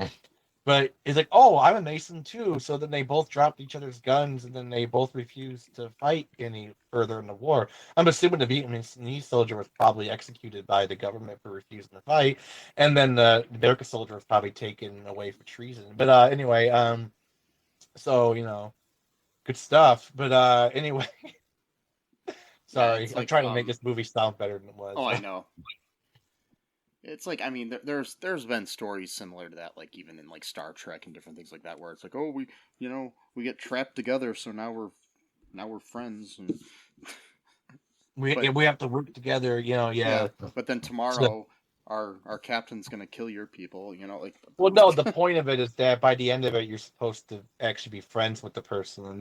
it's like, oh, I'm a Mason too. So then they both dropped each other's guns, and then they both refused to fight any further in the war. I'm assuming the Vietnamese soldier was probably executed by the government for refusing to fight, and then the American soldier was probably taken away for treason. But anyway, so good stuff. But anyway, Yeah, sorry, it's I'm like trying to make this movie sound better than it was. oh, I know. It's like, I mean, there's been stories similar to that, like even in like Star Trek and different things like that, where it's like, oh, we get trapped together, so now we're friends, and we have to work together, yeah. But then So, tomorrow, our captain's gonna kill your people, like. well, no, the point of it is that by the end of it, you're supposed to actually be friends with the person, and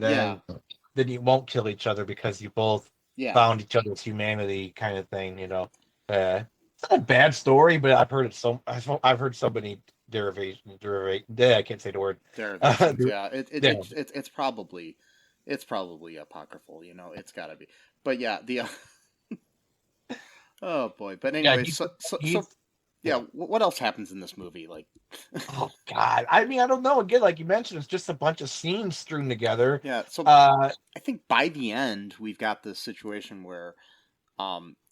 then you won't kill each other because you both Yeah. found each other's humanity, kind of thing. It's not a bad story, but I've heard I've heard so many derivation. I can't say the word. Derivations, yeah. Yeah. It's probably apocryphal, it's gotta be. But yeah, the oh boy. But anyway, what else happens in this movie? Like, oh God, I mean, I don't know. Again, like you mentioned, it's just a bunch of scenes strewn together. yeah. So Uh, I think by the end we've got this situation where,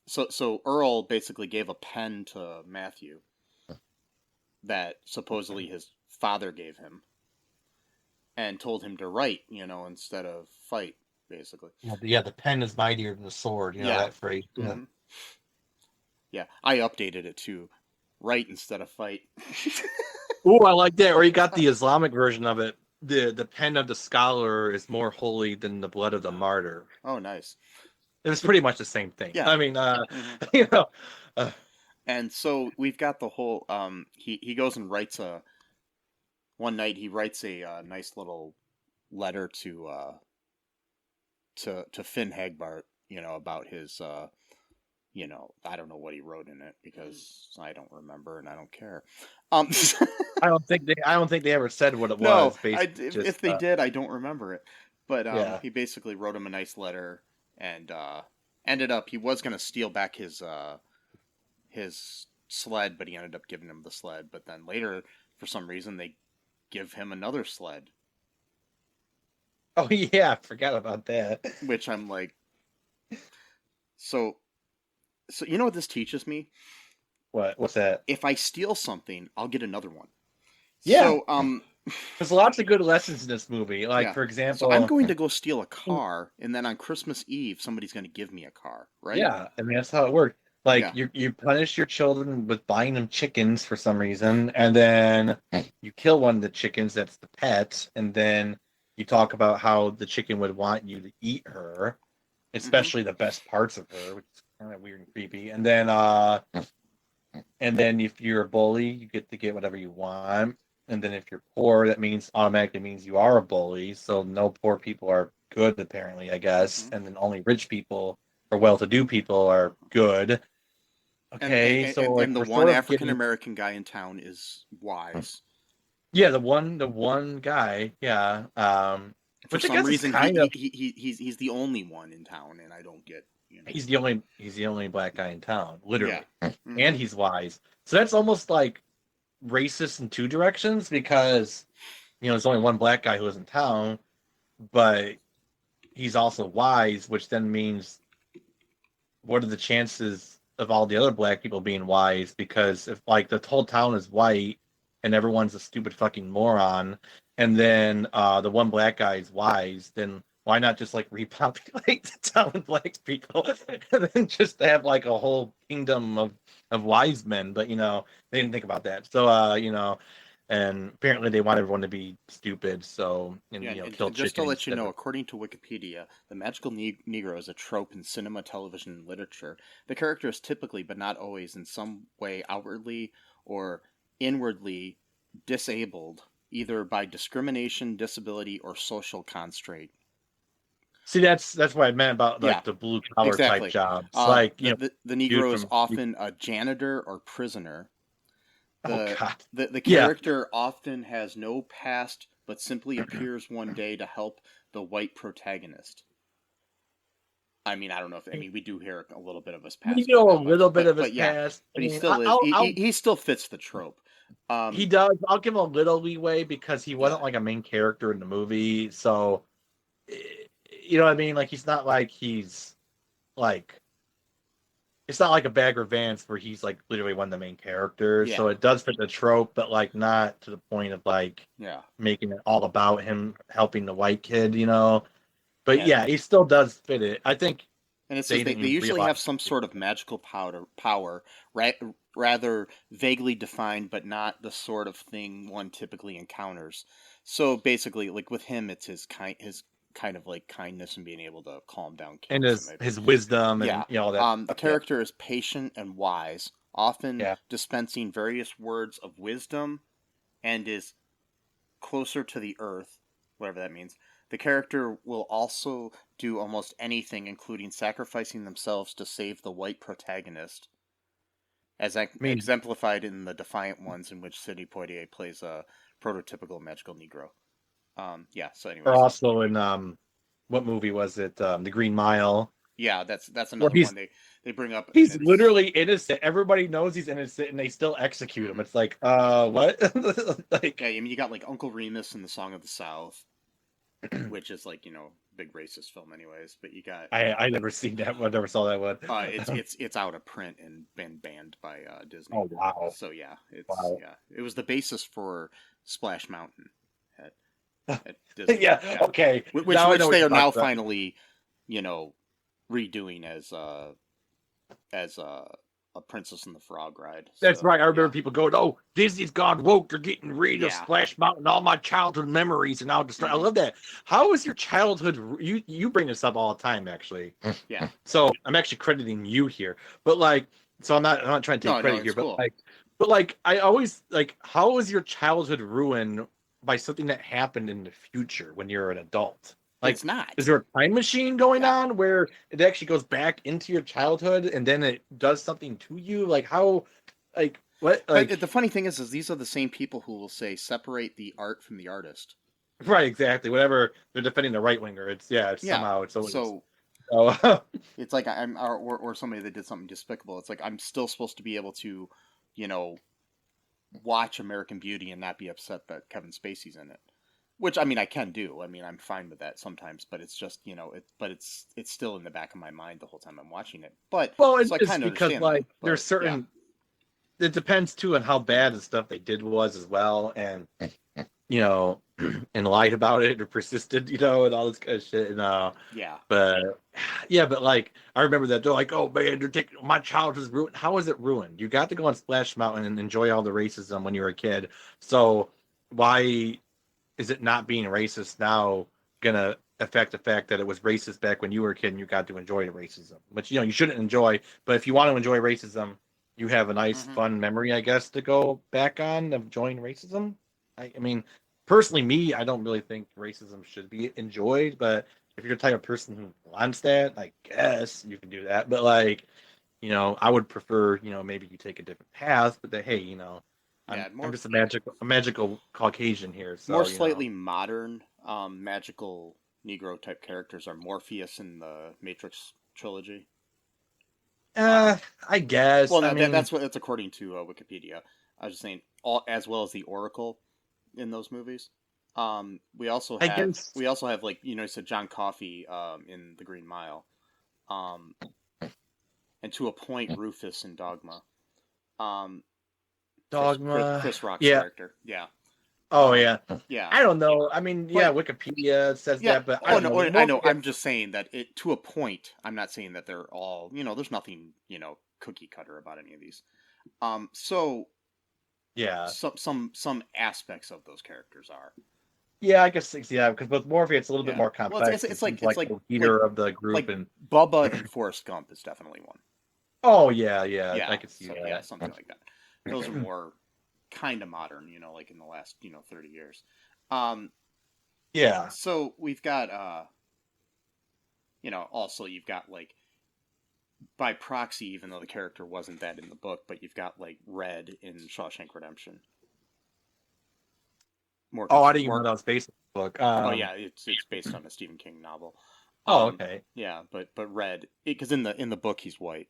so Earl basically gave a pen to Matthew that supposedly his father gave him, and told him to write, instead of fight, basically. yeah, the pen is mightier than the sword. That phrase. Mm-hmm. Yeah, I updated it to write instead of fight. Oh, I like that. Or you got the Islamic version of it. The pen of the scholar is more holy than the blood of the martyr. Oh, nice. It was pretty much the same thing. Yeah. I mean, Mm-hmm. And so we've got the whole. He goes and writes one night he writes a nice little letter to Finn Hagbart, about his. I don't know what he wrote in it because I don't remember and I don't care. I don't think they ever said what it no, was. If they did, I don't remember it. But he basically wrote him a nice letter and ended up he was going to steal back his sled, but he ended up giving him the sled. But then later, for some reason, they give him another sled. Oh yeah, I forgot about that. Which I'm like, so you know what this teaches me? What's that? If I steal something, I'll get another one. Yeah. So there's lots of good lessons in this movie. Like, for example, so I'm going to go steal a car, and then on Christmas Eve, somebody's going to give me a car, right? Yeah, I mean that's how it works. Like you punish your children with buying them chickens for some reason, and then you kill one of the chickens that's the pet, and then you talk about how the chicken would want you to eat her, especially the best parts of her, which is kind of weird and creepy. And then if you're a bully, you get to get whatever you want. And then if you're poor, that means automatically means you are a bully. So no poor people are good, apparently, I guess. And then only rich people or well-to-do people are good. Okay, and the one African American guy in town is wise. Yeah, the one guy. Yeah. For some reason, he's the only one in town, and I don't get. You know. He's the only black guy in town, literally, and he's wise. So that's almost like racist in two directions because there's only one black guy who is in town, but he's also wise, which then means what are the chances of all the other black people being wise? Because if like the whole town is white and everyone's a stupid fucking moron, and then the one black guy is wise, then why not just like repopulate the town with black people and then just have like a whole kingdom of wise men? But they didn't think about that. So and apparently they want everyone to be stupid. So kill chickens. Just to let you know, according to Wikipedia, the magical Negro is a trope in cinema, television, and literature. The character is typically, but not always, in some way outwardly or inwardly disabled, either by discrimination, disability, or social constraint. See, that's what I meant about like the blue collar type jobs. Like the Negro is often a janitor or prisoner. The character often has no past, but simply appears one day to help the white protagonist. I mean, I don't know if we do hear a little bit of his past. A little bit of his past, but he still is. He still fits the trope. He does. I'll give him a little leeway because he wasn't like a main character in the movie, so. You know what I mean? Like he's not like it's not like a Bagger Vance where he's like literally one of the main characters. So it does fit the trope, but like not to the point of like making it all about him helping the white kid, But he still does fit it. I think. And it's they usually have some sort of magical power, right? Rather vaguely defined, but not the sort of thing one typically encounters. So basically, like with him, it's his kind of like kindness and being able to calm down kids. And his wisdom and all that. The character is patient and wise, often dispensing various words of wisdom, and is closer to the earth, whatever that means. The character will also do almost anything, including sacrificing themselves to save the white protagonist, as exemplified in the Defiant Ones, in which Sidney Poitier plays a prototypical magical Negro. So anyway. Or also in what movie was it? The Green Mile. Yeah, that's another one they bring up. He's literally innocent. Everybody knows he's innocent, and they still execute him. It's like, what? Like, you got like Uncle Remus in the Song of the South, which is like big racist film, anyways. But you got I never seen that one. Never saw that one. It's out of print and been banned by Disney. Oh wow! So it was the basis for Splash Mountain. At Disney. Okay. Which they are now finally, redoing as a Princess and the Frog ride. That's right. I remember people going, "Oh, Disney's gone woke. They're getting rid of Splash Mountain. All my childhood memories are now destroyed." I love that. How was your childhood? You bring this up all the time, actually. Yeah. So I'm actually crediting you here, but so I'm not trying to take credit here, cool. but I always how was your childhood ruined by something that happened in the future when you're an adult? It's not. Is there a time machine going on where it actually goes back into your childhood and then it does something to you? What? The funny thing is these are the same people who will say separate the art from the artist. Right, exactly. Whatever they're defending the right winger, somehow it's always so. It's like or somebody that did something despicable. It's like I'm still supposed to be able to watch American Beauty and not be upset that Kevin Spacey's in it. Which, I mean, I can do. I mean, I'm fine with that sometimes, but it's just, it's still in the back of my mind the whole time I'm watching it. But, it's so I kind of because, understand like, that, there's certain, it depends, too, on how bad the stuff they did was as well, and, and lied about it or persisted, and all this kind of shit, and, but, like, I remember that, they're like, oh, man, my childhood is ruined. How is it ruined? You got to go on Splash Mountain and enjoy all the racism when you were a kid, so why is it not being racist now gonna affect the fact that it was racist back when you were a kid and you got to enjoy the racism? Which you shouldn't enjoy, but if you want to enjoy racism, you have a nice, fun memory, I guess, to go back on of enjoying racism. I mean, personally, me, I don't really think racism should be enjoyed, but if you're the type of person who wants that, I guess you can do that. But like, I would prefer, maybe you take a different path, but that, hey, I'm just a magical Caucasian here. So, more slightly modern magical Negro type characters are Morpheus in the Matrix trilogy. I guess. Well, that's according to Wikipedia. I was just saying, as well as the Oracle in those movies. We also have like you said John Coffey in The Green Mile, and to a point Rufus in Dogma. Dogma. Chris Rock's character. Yeah. Oh yeah. Yeah. I don't know. I mean, Wikipedia says that, but I don't know. I know. I'm just saying that to a point. I'm not saying that they're all. There's nothing cookie cutter about any of these. So. Yeah. Some aspects of those characters are. Yeah, I guess because with Morpheus it's a little bit more complex. Well, it's like the leader of the group, and Bubba and Forrest Gump is definitely one. Oh yeah. I could see that. Yeah, something like that. Those are more kind of modern, like in the last 30 years. Yeah. So we've got also you've got like by proxy, even though the character wasn't that in the book, but you've got like Red in Shawshank Redemption. I didn't even know that was based on the book. It's based on a Stephen King novel. Okay. Yeah, but Red, because in the book he's white,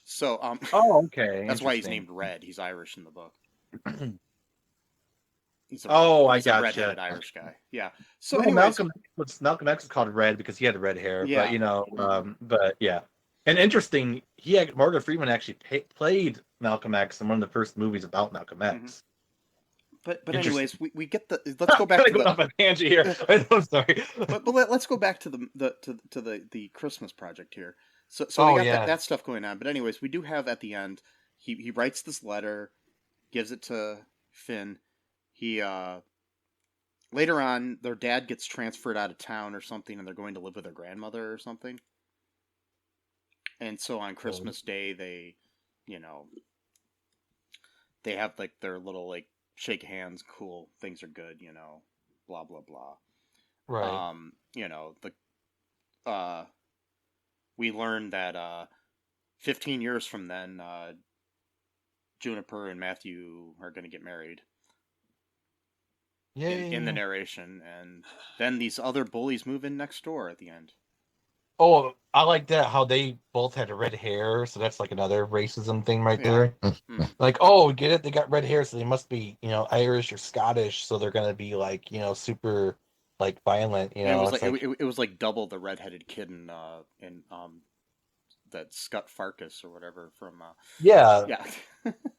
so okay. That's why he's named Red. He's Irish in the book. He's I a redheaded Irish guy. Yeah. So Malcolm X is called Red because he had red hair. Yeah. But yeah. And interesting, Morgan Freeman actually played Malcolm X in one of the first movies about Malcolm X. But anyways, we get let's go back to going off a tangent here. I'm sorry. But let's go back to the Christmas project here. So we got that stuff going on. But anyways, we do have at the end he writes this letter, gives it to Finn. He later on their dad gets transferred out of town or something, and they're going to live with their grandmother or something. And so on Christmas Day, they have like their little like shake hands, cool, things are good, blah blah blah. Right. We learned that 15 years from then, Juniper and Matthew are going to get married. In the narration, and then these other bullies move in next door at the end. Oh, I like that, how they both had red hair, so that's like another racism thing right there. Like, get it? They got red hair, so they must be, Irish or Scottish, so they're gonna be like, super like violent, It was it was like double the redheaded kid in that Scott Farkas or whatever from yeah.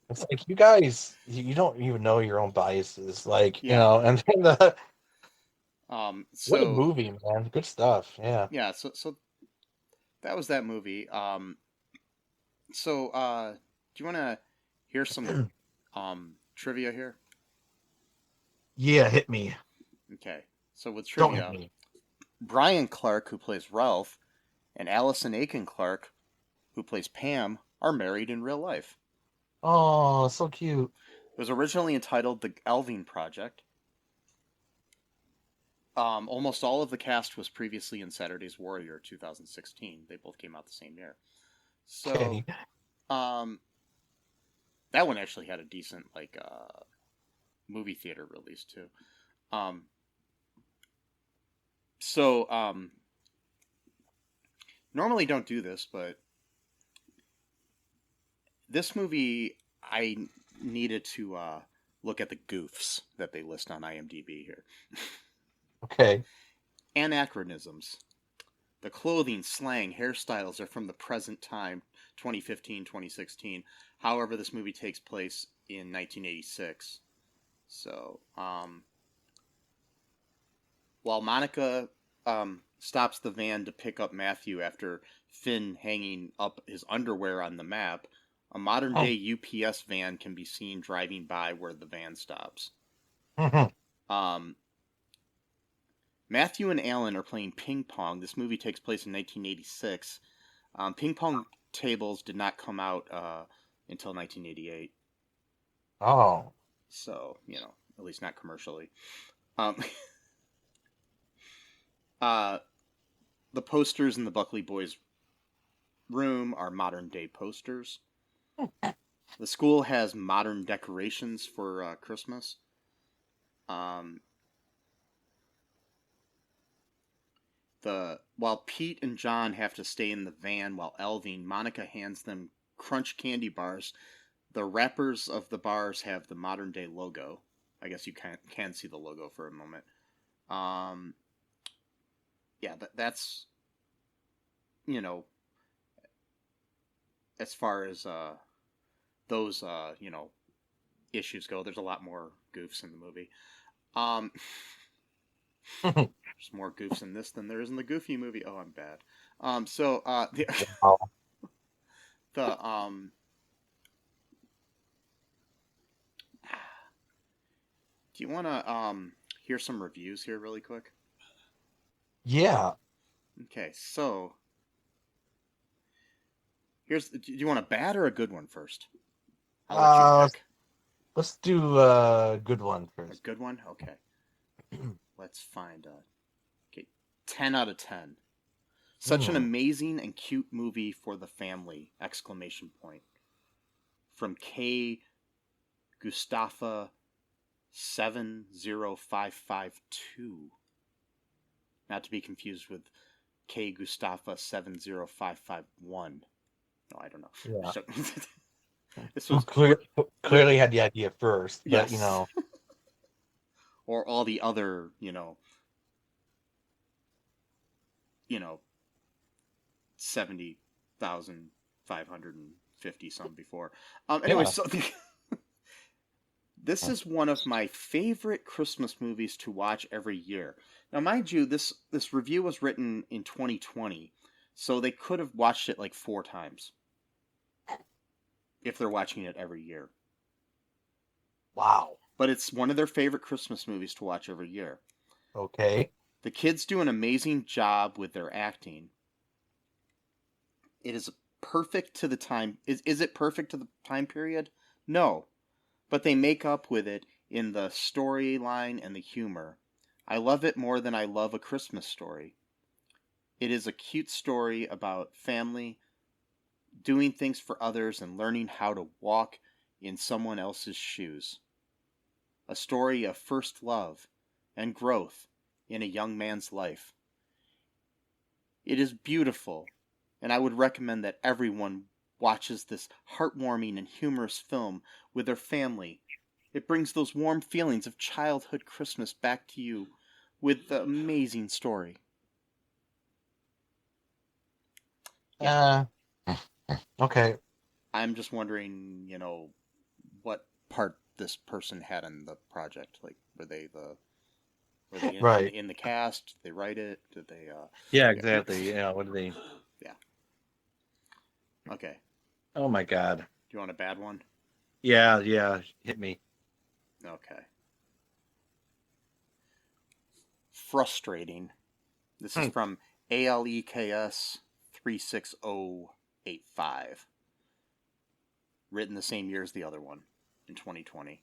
It's like, you guys, you don't even know your own biases, like and then what a movie, man! Good stuff. Yeah. So that was that movie. So do you want to hear some trivia here? Yeah, hit me. Okay. So with trivia, don't hit me. Brian Clark, who plays Ralph, and Allison Aiken Clark, who plays Pam, are married in real life. Oh, so cute. It was originally entitled The Elving Project. Almost all of the cast was previously in Saturday's Warrior 2016. They both came out the same year. So, that one actually had a decent movie theater release too. Normally don't do this, but this movie I needed to look at the goofs that they list on IMDb here. Okay. Anachronisms. The clothing, slang, hairstyles are from the present time, 2015, 2016. However, this movie takes place in 1986. So, while Monica stops the van to pick up Matthew after Finn hanging up his underwear on the map, a modern-day UPS van can be seen driving by where the van stops. Matthew and Alan are playing ping pong. This movie takes place in 1986. Ping pong tables did not come out until 1988. Oh. So, at least not commercially. The posters in the Buckley boys' room are modern-day posters. The school has modern decorations for Christmas. While Pete and John have to stay in the van while elving, Monica hands them Crunch candy bars. The wrappers of the bars have the modern day logo. I guess you can see the logo for a moment. Yeah, that's as far as those issues go. There's a lot more goofs in the movie. There's more goofs in this than there is in the Goofy movie. Oh, I'm bad. Do you want to hear some reviews here really quick? Yeah. Okay, so do you want a bad or a good one first? I'll let you pick. Let's do a good one first. A good one? Okay. Let's find 10 out of 10. Such an amazing and cute movie for the family! ! From K. Gustafa 70552. Not to be confused with K. Gustafa 70551. No, I don't know. Yeah. So, this was clearly had the idea first, but yes. Or all the other, 70,550 some before. Anyway, so this is one of my favorite Christmas movies to watch every year. Now, mind you, this review was written in 2020, so they could have watched it like 4 times if they're watching it every year. Wow. But it's one of their favorite Christmas movies to watch every year. Okay. The kids do an amazing job with their acting. It is perfect to the time. Is it perfect to the time period? No. But they make up with it in the storyline and the humor. I love it more than I love A Christmas Story. It is a cute story about family, doing things for others, and learning how to walk in someone else's shoes. A story of first love and growth in a young man's life. It is beautiful, and I would recommend that everyone watches this heartwarming and humorous film with their family. It brings those warm feelings of childhood Christmas back to you with the amazing story. Okay. I'm just wondering, what part this person had in the project. Like, were they in the cast? Did they write it? Did they? Yeah, exactly. Yeah. What did they? Yeah. Okay. Oh my God. Do you want a bad one? Yeah. Hit me. Okay. Frustrating. This is from ALEKS 36085. Written the same year as the other one, in 2020.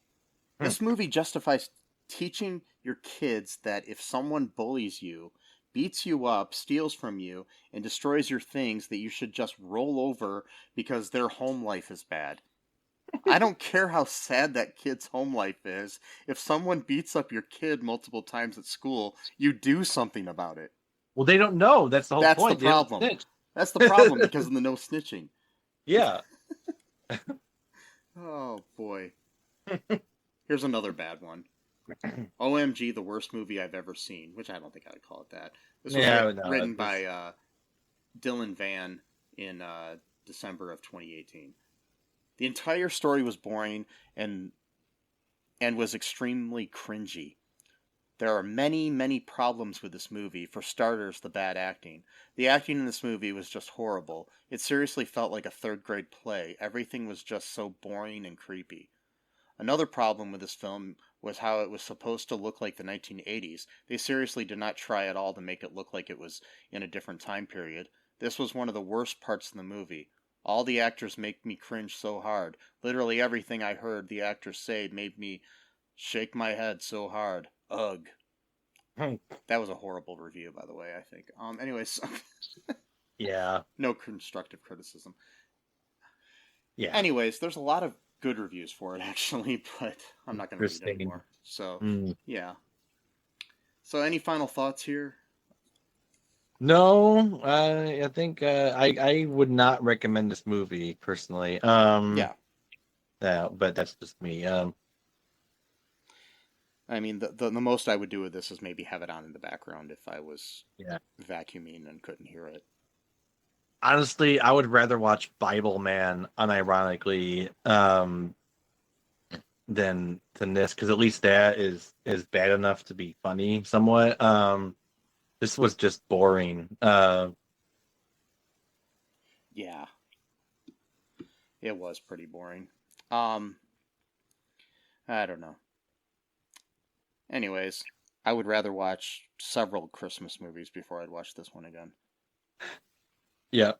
This movie justifies teaching your kids that if someone bullies you, beats you up, steals from you, and destroys your things, that you should just roll over because their home life is bad. I don't care how sad that kid's home life is. If someone beats up your kid multiple times at school, you do something about it. Well, they don't know. That's the whole point. That's the problem. That's the problem because of the no snitching. Yeah. Oh, boy. Here's another bad one. OMG, the worst movie I've ever seen, which I don't think I would call it that. This was written by Dylan Van in December of 2018. The entire story was boring and was extremely cringy. There are many, many problems with this movie. For starters, the bad acting. The acting in this movie was just horrible. It seriously felt like a third-grade play. Everything was just so boring and creepy. Another problem with this film was how it was supposed to look like the 1980s. They seriously did not try at all to make it look like it was in a different time period. This was one of the worst parts of the movie. All the actors make me cringe so hard. Literally everything I heard the actors say made me shake my head so hard. Ugh. That was a horrible review, by the way, I think. Anyways. Yeah. No constructive criticism. Yeah. Anyways, there's a lot of good reviews for it, actually, but I'm not going to read it anymore. So, yeah. So, any final thoughts here? No, I think I would not recommend this movie personally. Yeah, but that's just me. I mean, the most I would do with this is maybe have it on in the background if I was vacuuming and couldn't hear it. Honestly, I would rather watch Bible Man unironically than this, because at least that is bad enough to be funny somewhat. This was just boring. Yeah, it was pretty boring. I don't know. Anyways, I would rather watch several Christmas movies before I'd watch this one again. Yeah.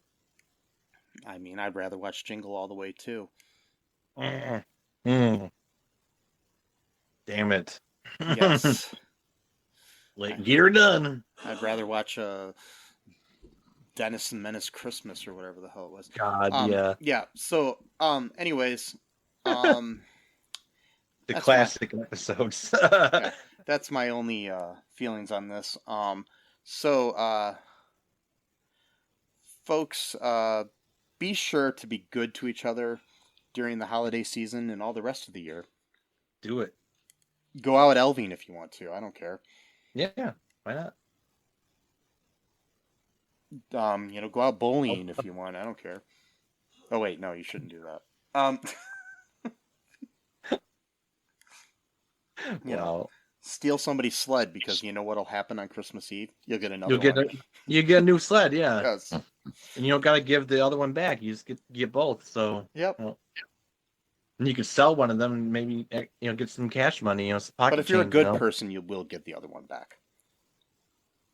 I mean, I'd rather watch Jingle All the Way too. Damn it. Yes. You're done. I'd rather watch Dennis and Menace Christmas or whatever the hell it was. God, yeah. Yeah, so, anyways. The classic episodes. Yeah, that's my only feelings on this. Folks, be sure to be good to each other during the holiday season and all the rest of the year. Do it. Go out elving if you want to. I don't care. Yeah, why not? Go out bullying if you want. I don't care. Oh wait, no, you shouldn't do that. Steal somebody's sled, because you know what'll happen on Christmas Eve? You'll get another one. You get a new sled, yeah. Yes. And you don't got to give the other one back. You just get both. So yep. And you could sell one of them and maybe get some cash money. But if you're a good person, you will give the other one back.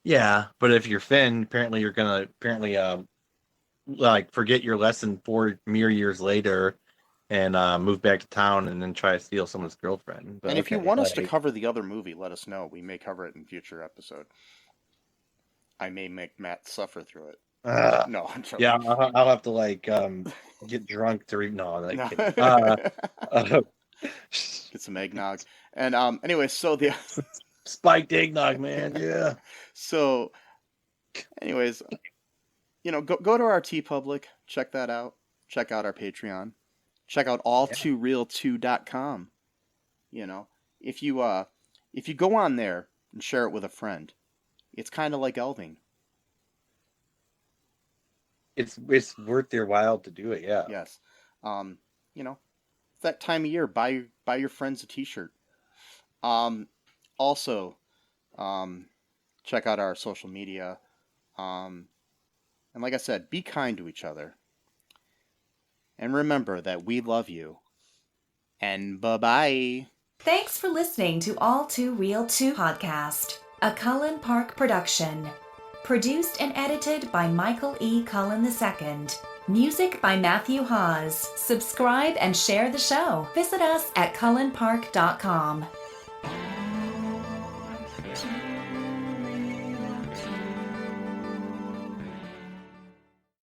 Yeah, but if you're Finn, apparently you're gonna forget your lesson 4 mere years later and move back to town and then try to steal someone's girlfriend. But, and if you want us to cover the other movie, let us know. We may cover it in a future episode. I may make Matt suffer through it. No, I'm joking. Yeah, I'll have to get drunk to read. No, kidding. Get some eggnog. And anyway, so the spiked eggnog, man. Yeah. So, anyways, go to our TeePublic, check that out. Check out our Patreon. Check out all2real2.com. If you go on there and share it with a friend, it's kind of like elving. It's worth their while to do it, yeah. Yes. It's that time of year. Buy your friends a t-shirt. Also, check out our social media. And like I said, be kind to each other. And remember that we love you. And bye-bye. Thanks for listening to All Too Real 2 podcast, a Cullen Park production. Produced and edited by Michael E. Cullen II. Music by Matthew Hawes. Subscribe and share the show. Visit us at cullenpark.com.